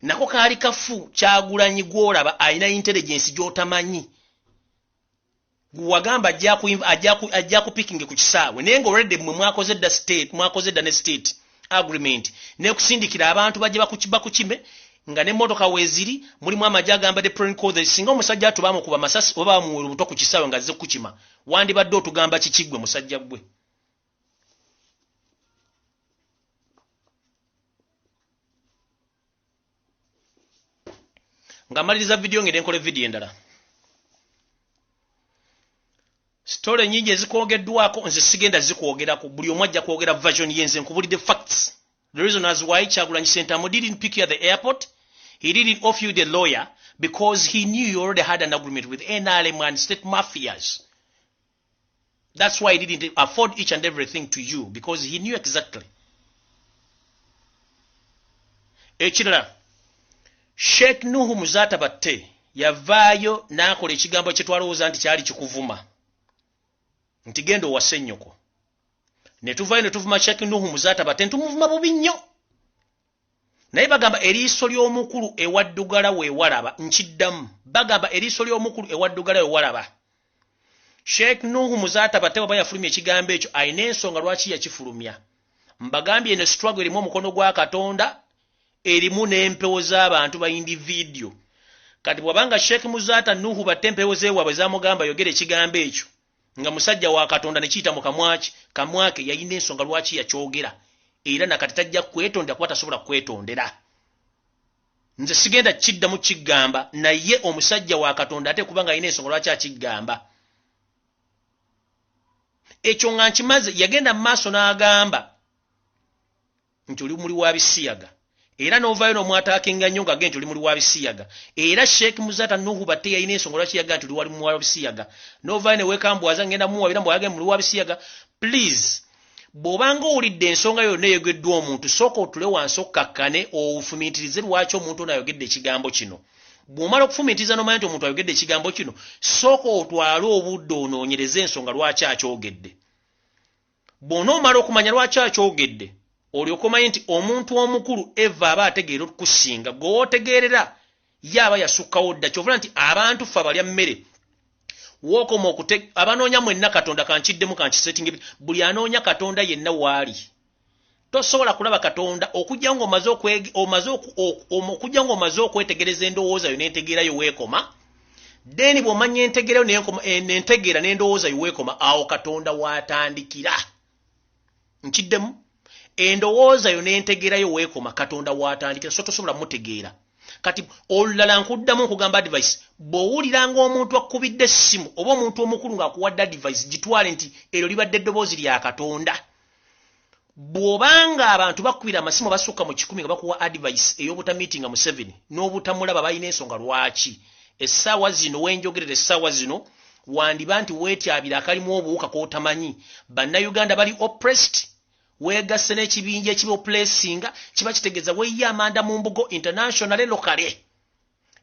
Nako kaali kafu. Kyagulanyi gwolaba alina intelligence gy'otamanyi. Wagamba ajja kupikinge ku kisaawe naye nga already mwe mwakoze dda ne state agreement ne kusindikira abantu bajje bakukime nga ne motoka weziri mulimu amajja agamba de print code singa omusajja atubamu kuba masasi oba bamuwera buto ku kisaawe nga azze kukima wandibadde otugamba kikigwe musajja gwe. Nga maliriza video ngende nkole video endala. Story nyingi ezikwogeddwako nze sigenda zikwogerako buli omu ajja kwogera version yenze nkubulidde facts. The reason as why Kyagulanyi Center didn't pick you at the airport, he didn't offer you the lawyer because he knew you already had an agreement with NRM and state mafias. That's why he didn't afford each and everything to you, because he knew exactly. Ekirala, Sheikh Nuhu Muzata Batte yavaayo n'akola ekigambo kye twalowooza nti kyali kikuvuma. Nti genda owase nnyoko. Ne tuvaayo ne tuvuma Sheikh Nuhu Muzata Batte ntumuvuma bubi nnyo. Naye bagamba eriiso ly'omukulu ewaddugala weewalaba nkiddamu. Bagamba eriiso ly'omukulu ewaddugala weewalaba. Sheikh Nuhu Muzata Batte baba yafulumya ekigambo ekyo ayina ensonga lwaki yakifulumya. Mbagambye eno struggle erimu omukono gwa Katonda erimu n'empewo z'abantu ba individual. Kati bwabanga Sheikh Muzata Nuhu Batte empewo zeewabwe zamugamba yogera ekigambo ekyo nga musajja wa Katonda ne kiyita mu kamwake yayina ensonga lwaki yakyogera era nakati tajja kwetonda kuba tasobola kwetondera. Nze sigenda kiddamu kigamba naye omusajja wa Katonda ate kubanga ayina ensonga lwaki akigamba. Ekyo nga nkimaze yagenda mu maaso n'agamba nti oli muli wa bisiyaga era novayo n'omwataakinga nnyo ng'agenda nti oli muli wa bisiyaga era Sheikh Muzata Nuhu Batte yalina ensonga lwaki yaga nti oli wali mu wa bisiyaga novayo ne weekambwaza ngenda muwabira mbu oyage muli wa bisiyaga. Please bw'obanga owulidde ensonga yonna eyogeddwa omuntu sooka otule wansi okkakkane ofumiitirize lwaki omuntu ono ayogedde ekigambo kino. Bw'omala okufumiitiriza n'omanya nti omuntu ayogedde ekigambo kino sooka otwale obudde onoonyereze ensonga lwaki akyogedde. Bw'onoomala okumanya lwaki akyogedde olyoka omanyi nti omuntu omukulu eva aba ategeera okusinga gw'otegeerera yaaba yasukkawo dda kyovula nti abantu ffe abalya mmere wookoma abanoonya mwenna Katonda kankiddemu kankisetinga buli anoonya Katonda yenna waali tosobola kulaba Katonda okujja ng'omaze okwetegereza endowooza yo n'entegeera yo weekoma then bw'omanya entegeera yo n'entegeera n'endowooza yo weekoma awo Katonda waatandikira. Nkiddemu endowooza yo n'entegeera yo weekoma Katonda waatandikira so tosobola mutegeera. Kati olulala nkuddamu okugamba advice bw'owuliranga omuntu akkubidde essimu oba omuntu omukulu ng'akuwadde advice gitwale nti eryo libadde eddoboozi lya Katonda. Bw'obanga abantu bakubira amasimu basukka mu 100 nga bakuwa advice ey'obutamiitinga Museveni n'obutamulaba balina ensonga lwaki essaawa zino wenjogerera essaawa zino wandiba nti weetyabira akalimu obuwuka k'otamanyi. Bannayuganda bali oppressed weegasse n'ekibinja ekibopulesinga kiba kitegeeza weeyiye amanda mu mbugo internationale lokale.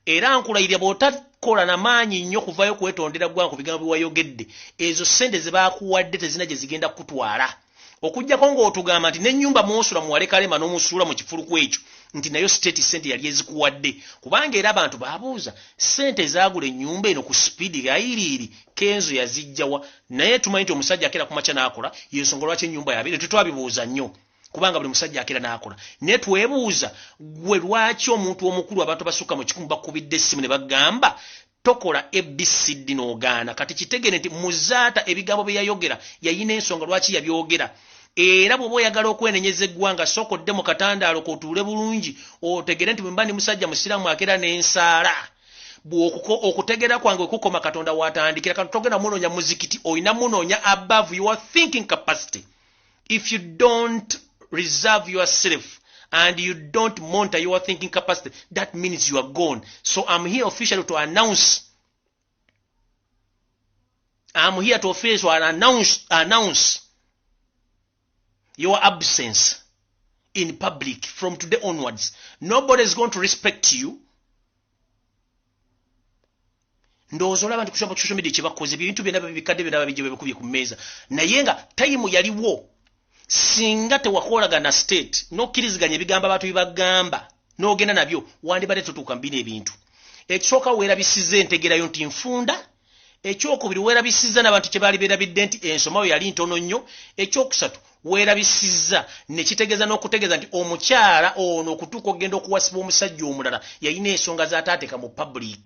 Era nkulayirira bw'otakola n'amaanyi nnyo kuvayo kwetondera ggwanga ku bigambo Bweyogedde ezo ssente ze baakuwadde tezina gye zigenda kukutwala. Okujjako ng'otugamba nti n'ennyumba mw'osula muwalekalema n'omusuula mu kifuluku ekyo nti nayo state ssente yali ezikuwadde kubanga era abantu baabuuza ssente zaagula ennyumba eno ku sipiidi gayiriiri Kenzo yazijjawa naye tumanyi nti omusajja akeera ku makya n'akola y'ensonga lwaki ennyumba yabiri tetwabibuuza nnyo kubanga buli musajja akeera n'akola naye twebuuza gwe lwaki omuntu omukulu abantu basukka mu 100 bakubidde essimu ne bagamba tokola ABCD n'ogaana. Kati kitegere nti Muzaata ebigambo bye yayogera yayina ensonga lwaki yabyogera. Era bw'oba oyagala okwenenyeza eggwanga sooka odde mu katandaalo k'otuule bulungi otegere nti bwe mba ndi musajja musiraamu akeera n'ensaala. Okutegeera kwange kukoma Katonda waatandikira kati togenda munoonya muzikiti oyina munoonya above your thinking capacity. If you don't reserve yourself and you don't monitor your thinking capacity, that means you are gone. So I'm here officially to announce your absence in public from today onwards. Nobody is going to respect you. Ndowooza olaba nti ku social media kyebakoze ebintu byonna bikadde byonna bijja bikubye ku mmeeza naye nga tayimu yaliwo singa tewakolagana state n'okkiriziganya ebigambo abantu bibagamba n'ogenda nabyo wandibadde totuuka mbina ebintu. Ekisooka weerabisiza entegerayo nti nfunda. Ekyokubiri weerabisiza n'abantu kye baali beerabidde nti ensomayo yali ntono nnyo. Ekyokusatu weerabisiza ne kitegeeza n'okutegeeza nti omukyala ono okutuuka okugenda okuwasiba omusajja omulala yalina ensonga z'ataateeka mu public.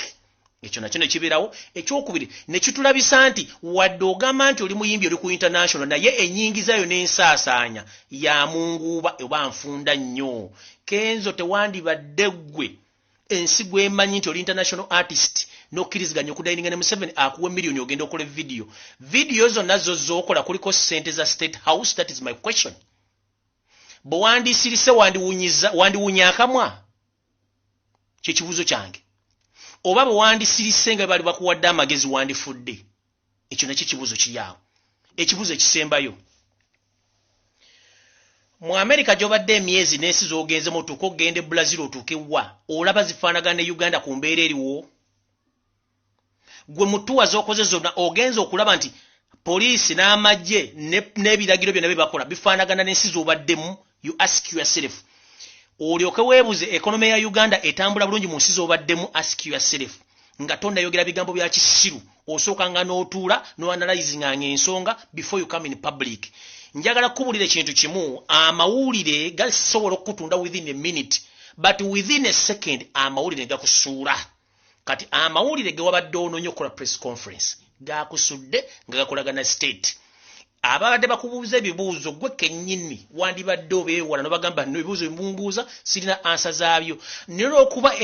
Ekyo nakyo ne kibeerawo. Ekyokubiri ne kitulabisa nti wadde ogamba nti oli muyimbi oli ku international naye ennyingizayo n'ensaasaanya ya munguuba oba nfunda nnyo. Kenzo tewandibadde ggwe ensi gwemanyi nti oli international artist n'okkiriziganya okudayininga ne Museveni akuwa miliyoni ogenda okola video zonna zo z'okola kuliko ssente za State House. That is my question. Bwe wandisirise wandiwunya akamwa kyekibuuzo kyange oba bwe wandisirise nga bali bakuwadde amagezi wandifudde. Ekyo nakyo kibuuzo kiri awo. Ekibuuzo ekisembayo mu America gy'obadde emyezi n'ensi z'ogenzemu otuuka okugenda e Brazil otuuke wa olaba zifaanagana ne Uganda ku mbeera eriwo. Gwe mutuwa z'okoze zonna ogenza okulaba nti poliisi n'amagye n'ebiragiro byonna bye bakola bifaanagana n'ensi z'obaddemu. You ask yourself. Olyoke weebuze economy ya Uganda etambula bulungi mu nsi z'obaddemu. Ask yourself. Nga tonnayogera bigambo bya kisiru osookanga n'otuula n'oanalyzinganga ensonga before you come in public. Njagala kubulira ekintu kimu amawulire gasobola okutunda within a minute but within a second amawulire gakusuula. Kati amawulire ge wabadde onoonye okukola press conference gakusudde nga gakolagana state. Ababadde bakubuuza ebibuuzo gwe kennyini wandibadde obeewala n'obagamba nno ebibuuzo bimumbuuza sirina ansa zaabyo. N'olwokuba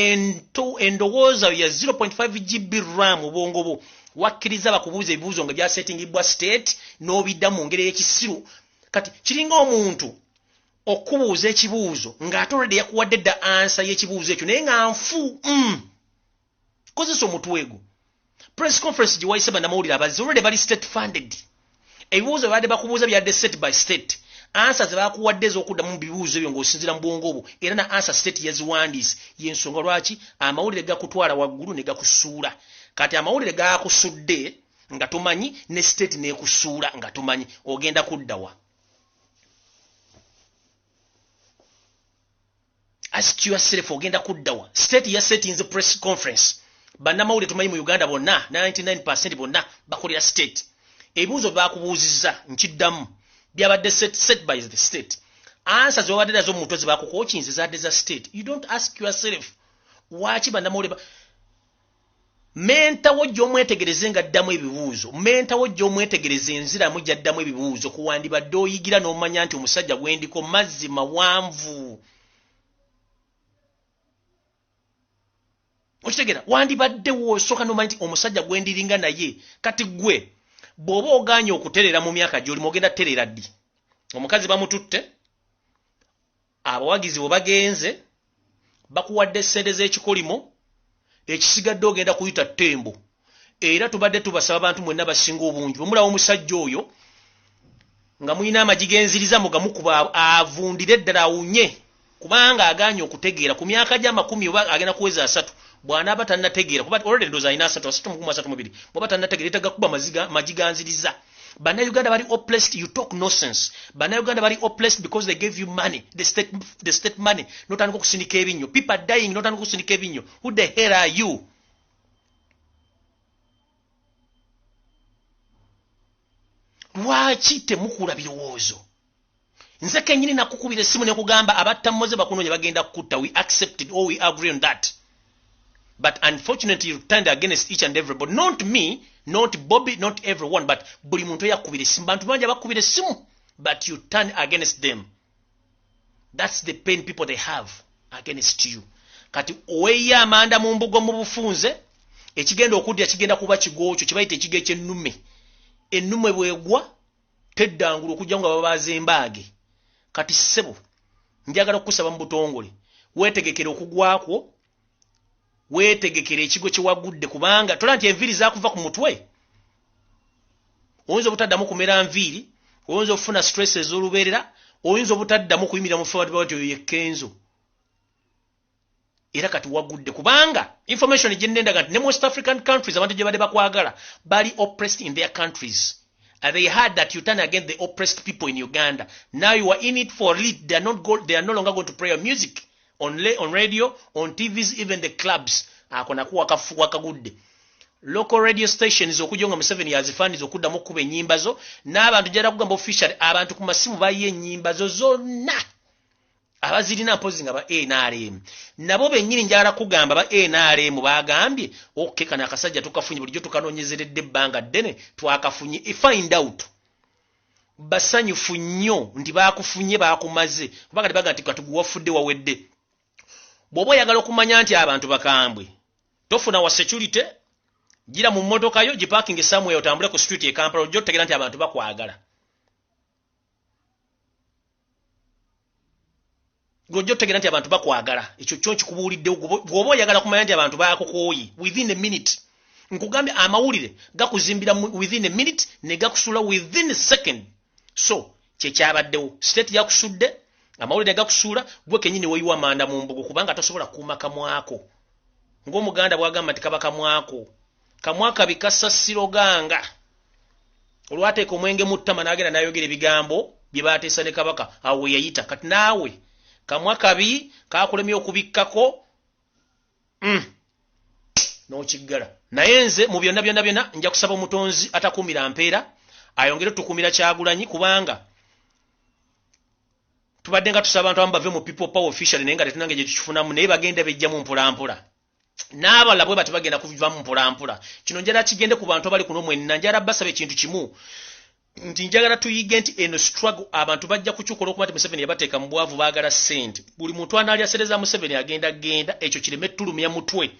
endowooza ya 0.5 GB RAM obwongo bwo wakkiriza bakubuuza ebibuuzo nga byasettingibwa state n'obidda mu ngeri y'ekisiru. Kati kiringa omuntu okubuuza ekibuuzo ng'ate already yakuwadde dda answer y'ekibuuzo ekyo naye nga nfu kozesa omutwe gwo. Press conference gye wayise bannamawulire abazzi already bali state funded. Ebibuuzo byabadde bakubuuza byadde state by state. Answer ze bakuwadde ez'okuddamu mu bibuuzo ebyo ng'osinziira mu bwongo bwo era na answer state yaziwandiise. Y'ensonga lwaki amawulire gakutwala waggulu ne gakusuula. Kati amawulire gaakusudde nga tomanyi ne state n'ekusuula nga tomanyi ogenda kuddawa. Ask yourself ogenda kuddawa. State ya setting press conference. Bannamawulire tumanyi mu Uganda bonna 99% bonna bakolera state. Ebibuuzo bakubuuzizza nkiddamu byabadde set by the state. Answers obadde nazo mu mutwe ze bakukokinze zadde za state. You don't ask yourself waki bannamawulire mentawo gy'omwetegereze nga ddamu ebibuuzo. Mentawo gy'omwetegereze enziramu gy'addamu ebibuuzo kuwandibadde oyigira n'omanya nti omusajja gwendiko mazzi mawanvu. Okitegera wandibadde wosooka n'omanya nti omusajja gwendiringa naye kati gwe bw'oba oganye okuterera mu myaka gy'olimu ogenda terera ddi. Omukazi bamututte, abawagizi bwe bagenze, bakuwadde ssente z'ekikolimo, ekisigadde ogenda kuyita ttembo. Era tubadde tubasaba abantu mwenna basinga obungi. Bwe mulaba omusajja oyo nga muyina amagi genziriza mugamukuba avundire ddala awunye kubanga aganye okutegeera ku myaka gy'amakumi oba agenda kuweza 3. Bw'anaaba tannategeera kuba already ndooza alina 332 bw'aba tannategeera etagakuba majiganziriza. Bannayuganda bali oppressed, you talk nonsense. Bannayuganda bali oppressed because they gave you money, the state money. Notandika okusindika ebinnyo. People are dying, notandika okusindika ebinnyo. Who the hell are you? Lwaki temukula birowoozo? Nze kennyini nakukubira essimu ne kugamba abattamoze bakunoonya bagenda kukutta. We accepted or we agree on that. But unfortunately, you turned against each and everybody. Not me, not Bobi, not everyone, but buli muntu yakubira essimu. Bantu bangi bakubira essimu, but you turn against them. That's the pain people they have against you. Kati oweya amanda mu mbugo mu bufunze, ekigenda okudya kigenda kuba kigokyo, kibayita ekige ky'ennume. Ennume bwegwa, teddangulu okujja nga babaaza embaage. Kati ssebo, njagala okusaba mu butongole. Weetegekere okugwakwo, weetegekere ekigo kye wagudde kubanga tola nti enviiri zaakuva ku mutwe. Oyinza obutaddamu kumera nviiri, oyinza okufuna stress ez'olubeerera, oyinza obutaddamu kuyimira mu forward bawati oyo yekkenzo. Era kati wagudde kubanga information gye nnendaga nti ne mu West African countries abantu gye badde bakwagala bali oppressed in their countries. And they heard that you turn against the oppressed people in Uganda. Now you are in it for it. They are no longer going to play your music on radio, on TVs, even the clubs. Akona kuwa kafuwa kagudde. Local radio stations okujjonga Museveni yazifaniza okuddamu okuba ennyimba zo n'abantu gyala kugamba official abantu ku masimu bayiye ennyimba zo zonna abazirina mpozi nga ba NRM nabo bennyini njagala kugamba ba NRM bagambye okay kana akasajja tukafunye bulijjo tukanoonyezeredde ebbanga ddene twakafunye find out basanyufu nnyo nti baakufunye baakumaze kubanga tebaga nti katuguwafudde wawedde bw'oba oyagala okumanya nti abantu bakambwe tofuna wa security gira mu mmotoka yo giparking somewhere otambule ku street e Kampala ojjo tegera nti abantu bakwagala gojjo tegera nti abantu bakwagala ekyo kyo kikubuulidde bw'oba oyagala kumanya nti abantu baakukooyi within a minute nkugambye amawulire gakuzimbira within a minute ne gakusula within a second so kyekyabaddewo state yakusudde amawulire gakusuula gwe kennyini weeyiwa amanda mu mbugo kubanga tosobola kuuma kamwako ng'omuganda bwagamba nti kaba kamwako kamwaka bikassa siroganga olwateeka omwenge mu ttama n'agenda n'ayogera ebigambo bye baateesa ne kabaka awo we yayita kati naawe kamwaka bi kaakulemye okubikkako n'okiggala naye nze mu byonna byonna nja kusaba omutonzi atakuumira mpeera ayongere tukuumira Kyagulanyi kubanga tubadde nga tusaba abantu abamu bave mu people power official naye nga tetunange gye tukifunamu naye bagenda bejjamu mpolampola n'abala bwe bati bagenda kuvivamu mpolampola kino njala kigende ku bantu abali kuno mwenna njala basaba ekintu kimu nti njagala tuyige nti eno struggle abantu bajja kukyukola okuba nti Museveni yabateeka mu bwavu baagala ssente buli muntu analya sereza Museveni agenda ekyo kireme tulumya mutwe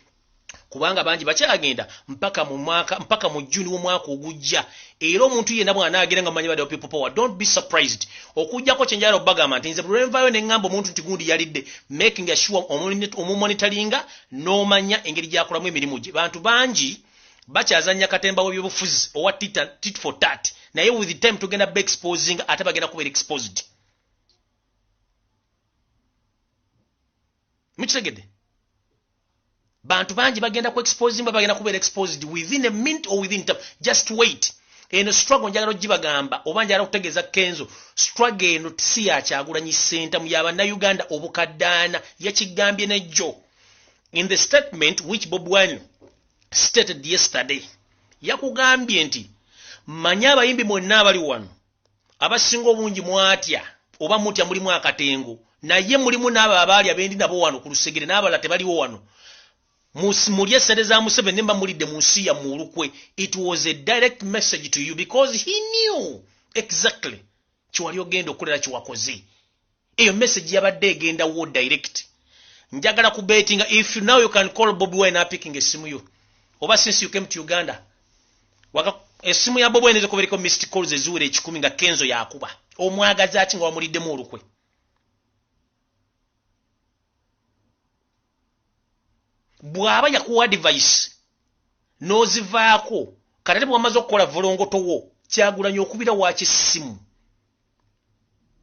kubanga bangi bakyagenda mpaka mu June w'omwaka ogujja. Era omuntu yenna bw'anaagera nga manyi badde people power, don't be surprised. Okujjako kye njagala okubagamba nti nze bwe nvayo ne ŋŋamba omuntu nti gundi yalidde, making sure omumonitoringa n'omanya engeri gy'akolamu emirimu gye. Bantu bangi bakyazanya katemba w'ebyobufuzi owa tit for tat, naye with the time tugenda be exposing ate bagenda kubeera exposed. Mukitegedde? Bantu bangi bagenda ku exposing bagenda kubeera exposed within a minute or within time. Just wait. Eno struggle njagala ogibagamba oba njagala okutegeeza Kenzo, struggle eno si ya Kyagulanyi Ssenta mu y'Abannayuganda obukaddaana yakigambye nejjo. In the statement which Bobi Wine stated yesterday, yakugambye nti manya abayimbi mwonna abali wano abasinga obungi mwatya oba mutya mulimu akatengo, naye mulimu n'abo abaali abendi nabo wano ku lusegere n'abalala tebaliwo wano. Mulye sente za Museveni nemba mulidde mu nsi ya Mulukwe. It was a direct message to you because he knew exactly kiwali ogenda okukolera kiwakoze. Eyo message yabadde egenda wo direct. Njagala kubetinga if now you can call Bobi Wine picking esimu yo. Oba since you came to Uganda. Esimu ya Bobi Wine ezokubereko missed calls ezuure 10 nga Kenzo yakuba. Omwagaza ati nga wamulidde mu Mulukwe. Bwaba yakuwa device nozivaako katete bwamaze okukola volongotowo Kyagulanyi okubira waaki simu.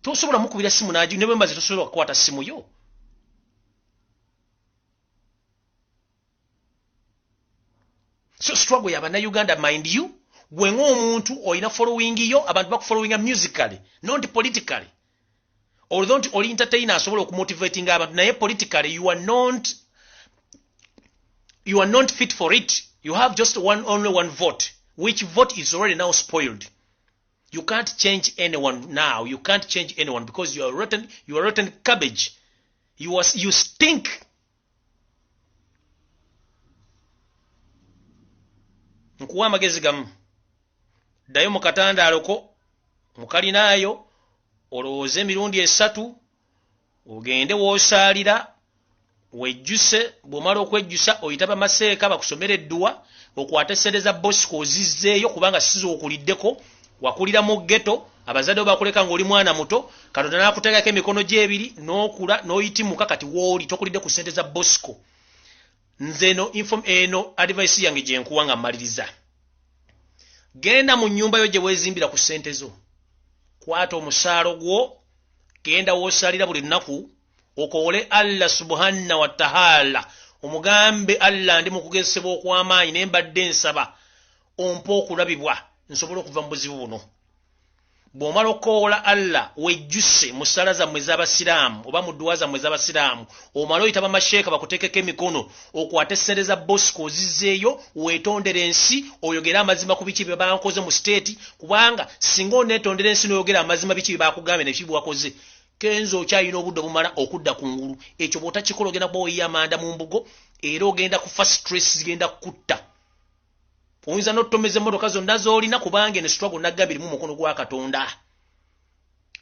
Tosobola mukubira simu naji ne bembazi tosobola kukwata simu yo. So struggle y'Abannayuganda, mind you, wenga omuntu olina following yo, abantu bakufollowinga musically, not politically. Although oli entertainer asobola okumotivating abantu, naye politically you are not fit for it. You have just only one vote, which vote is already now spoiled. You can't change anyone now. You can't change anyone because you are rotten cabbage. You stink. Nkuwa amagezi gamu. Dayo mu katandaalo mukalinaayo olowooze emirundi 3 ogende w'osaalira wejjuse, bw'omala okwejjusa oyitaba maseeka bakusomera edduwa okwate sente za Bosco ozizzeeyo kubanga sizo okuliddeko, wakulira mu ghetto, abazadde bakuleka ng'oli mwana muto, Katonda n'akuteekako emikono gy'ebiri n'okula n'oyitimuka kati w'oli tokulidde ku sente za Bosco. Nze eno advice yange gye nkuwa nga mmaliriza. Genda mu nnyumba yo gye weezimbira ku sente zo. Kwata omusaalo gwo, genda w'osalira buli nnaku, okole Allah subhanahu wa ta'ala. Omugambe Allah ndi mu kugezesebwa okw'amaanyi ne mbadde nsaba ompa okulabibwa nsobola okuva mu buzibu buno. Bw'omala okoola Allah wejjuse mu ssala zammwe ez'Abasiraamu oba mu dduwa zammwe ez'Abasiraamu, omala oyitaba masheeka bakuteekeko emikono, okwate sente za Bosco ozizzeeyo, weetondere ensi, oyogere amazima ku biki bye bankoze mu state, kubanga singa oneetondera ensi n'oyogera amazima biki bye bakugambye ne biki bye wakoze, Kenzo okyalina obudde obumala okudda ku ngulu. Ekyo bw'otakikola ogenda kuba oyiya amanda mu mbugo era ogenda kufa stress zigenda kukutta. Oyinza n'otomeza emmotoka zonna z'olina kubanga eno struggle naggambye mu mukono gwa Katonda.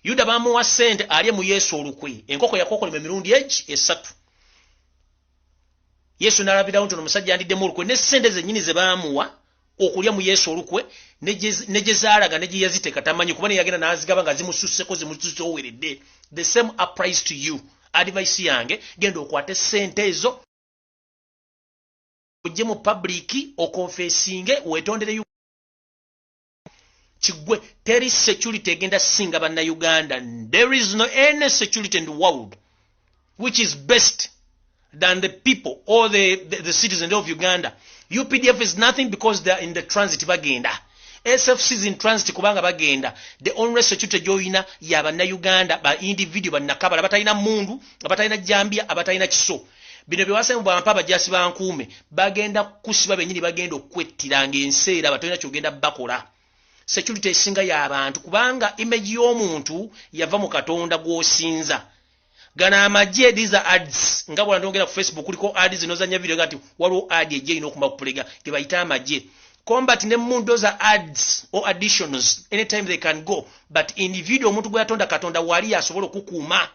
Yuda bamuwa ssente alye mu Yesu olukwe. Enkoko yakokolema emirundi 3. Yesu n'alabirawo nti omusajja andidde mu olukwe ne ssente zennyini ze baamuwa okulya mu Yesu olukwe ne gye zaalaga ne gye yaziteeka tamanyi kuba ne yagenda n'azigaba nga zimususseko zimususse oweredde. The same applies to you. Advice yange genda okwate ssente ezo ojje mu public okonfesinge wetondere kigwe. Teri security egenda singa Bannayuganda. There is no any security in the world which is best than the people or the citizens of Uganda. UPDF is nothing because they are in the transit bagenda. SFC is in transit kubanga bagenda. The only security joina ya Bannayuganda ba individual bannakabala batalina mundu, abatalina jambia, abatalina kiso. Bino byewasemu bampa bajasi bankuume bagenda kusiba benyini bagenda okwettiranga enseera batalina kyogenda bakola. Security esinga y'abantu kubanga image y'omuntu yava mu Katonda gw'osinza. Gana amagye these are ads. Nga bwala ndongera ku Facebook kuliko ads zinozanya video gati waliwo ad ejje ino kumba kupulega ge bayita amagye. Combat ne mundu za ads or additions anytime they can go, but individual omuntu gwe yatonda Katonda wali asobola okukuuma.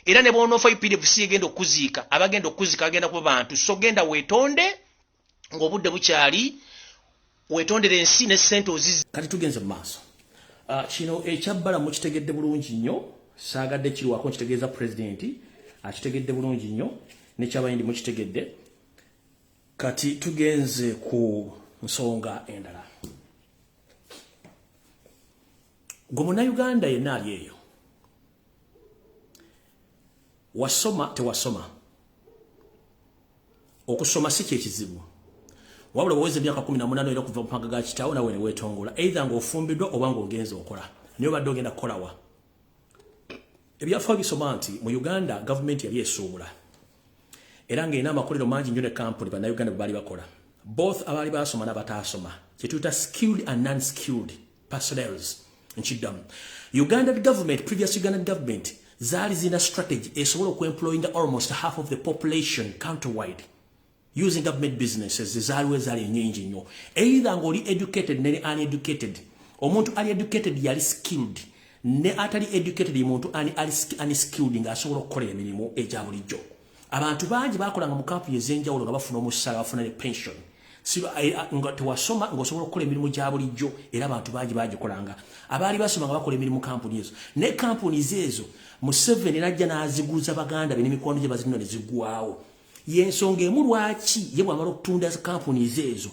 Era ne bono fa IPDFC egenda okuziika, abagenda okuziika agenda kuba bantu. So genda wetonde ng'obudde bukyali wetondere ensi ne ssente ozizi. Kati tugenze mu maaso. Kino ekyabbala mukitegedde bulungi nnyo, saagadde kirwako nkitegeeza pulezidenti akitegedde bulungi nnyo, nekyabayindi mukitegedde. Kati tugenze ku nsonga endala. Gwe Munnayuganda yenna ali eyo, wasoma tewasoma, okusoma si kyekizibu, wabula bweweza emyaka 18 era okuva mu mpanga ga kitaawo nawe ne weetongola, either ng'ofumbiddwa oba ng'ogenza okola, naye obadde ogenda kukolawa. Ebyafaayo bisoma nti mu Uganda gavumenti yali esuubula era ng'erina amakolero mangi nnyo ne kampuni bannayuganda bwe baali bakola, both abaali basoma n'abataasoma, kye tuyita skilled and non-skilled personnels. Nchiddamu, Ugandan government, previous Ugandan government, zaali zina strategy esobola okuemployinga almost half of the population countrywide using government businesses. Zaali ennyingi nnyo, either ng'oli educated ne uneducated. Omuntu ali educated yali skilled, ne atali educated muntu unskilled ng'asobola okukola emirimu egya bulijjo. Abantu bangi bakolanga mu kampuni ez'enjawulo nga bafuna omusaala, bafuna ne pension. Nga tewasoma ng'osobola okukola emirimu gya bulijjo, era abantu bangi bagikolanga. Abaali basoma nga bakola emirimu kampuni ezo. Ne kampuni ezo Museveni n'ajja n'aziguza Baganda be n'emikono gye bazirina ne ziggwawo. Y'ensonga emu lwaki ye bw'amala okutunda kampuni ezo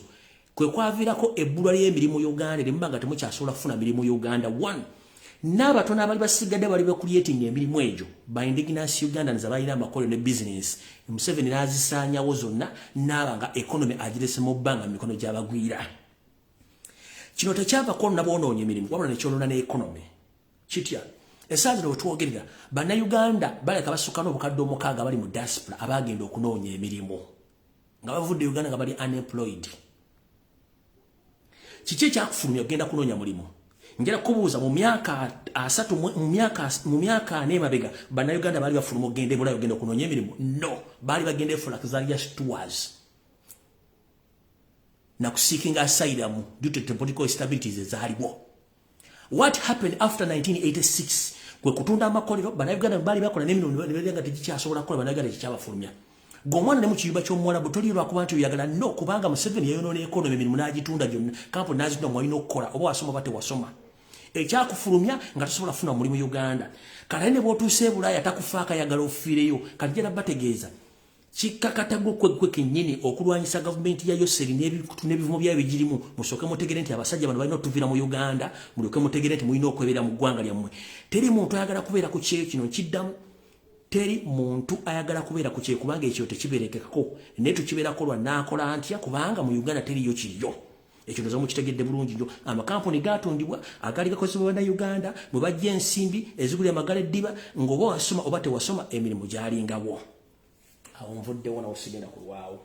kwe kwaviirako ebbulwa ly'emirimu Uganda ne muba nga temukyasobola kufuna mirimu Uganda. One, n'abatono abali basigadde bali bakuliyetinga emirimu egyo ba indigenous Ugandans abalina amakolero ne business, Museveni n'azisaanyawo zonna n'aba nga economy agirese mu bbanga mu mikono gy'abagwira. Kino tekyavako naboonoonye emirimu wabula ne kyonoona ne economy. Kitya essaawa zino we twogerera bannayuganda baleka basukka n'obukadde 6 bali mu diaspora abaagenda okunoonya emirimu nga bavudde Uganda nga bali unemployed. Kiki ekyakufulumya okugenda kunoonya mulimu? Njera kubuuza mu myaka 4 emabega bannayuganda baali bafuluma okugenda Bulaaya ogenda okunoonya emirimu? No, baali bagenda for like just tours na seeking asylum due to the political instabilities ezaaliwo. What happened after 1986? Kwe kutunda amakolero bannayuganda baali bakola n'emirimu nga tegikyasobola kukola, bannayuganda tekyabafulumya. Gomwana ne mu kiyumba ky'omuwala butolirwa ku bantu yagala no, kubanga Museveni yayonoona economy, emirimu n'agitunda gyonna, kampuni n'azitunda mwalina okukola oba wasoma oba tewasoma. Ekyakufulumya nga tosobola kufuna mulimu Uganda. Kale ne bw'otuuse Bulaaya takufaako ayagala ofiireyo. Kati jjala bategeeza kikakatagwo kwe kennyini okulwanyisa gavumenti ya Yoseri n'ebivumo byayo bigirimu. Musooke mutegere nti abasajja bano balina otuviira mu Uganda, mulyoke mutegere nti mulina okwebeera mu ggwanga lyammwe. Teri muntu ayagala kubeera ku kyeyo kino, nkiddamu. Teri muntu ayagala kubeera ku kyeyo kubanga ekyo tekibeerekekako. Naye tukibeerako lwa naakola ntya kubanga mu Uganda teriyo kiriyo. Ekyo ndoza mukitegedde bulungi nnyo. Amakampuni gaatundibwa agali gakozesebwa na Uganda bwe bajja ensimbi ezigulira amagala eddiba ng'oba wasoma oba tewasoma emirimu gyalingawo. Awo nvuddewo nawo sigenda kulwawo.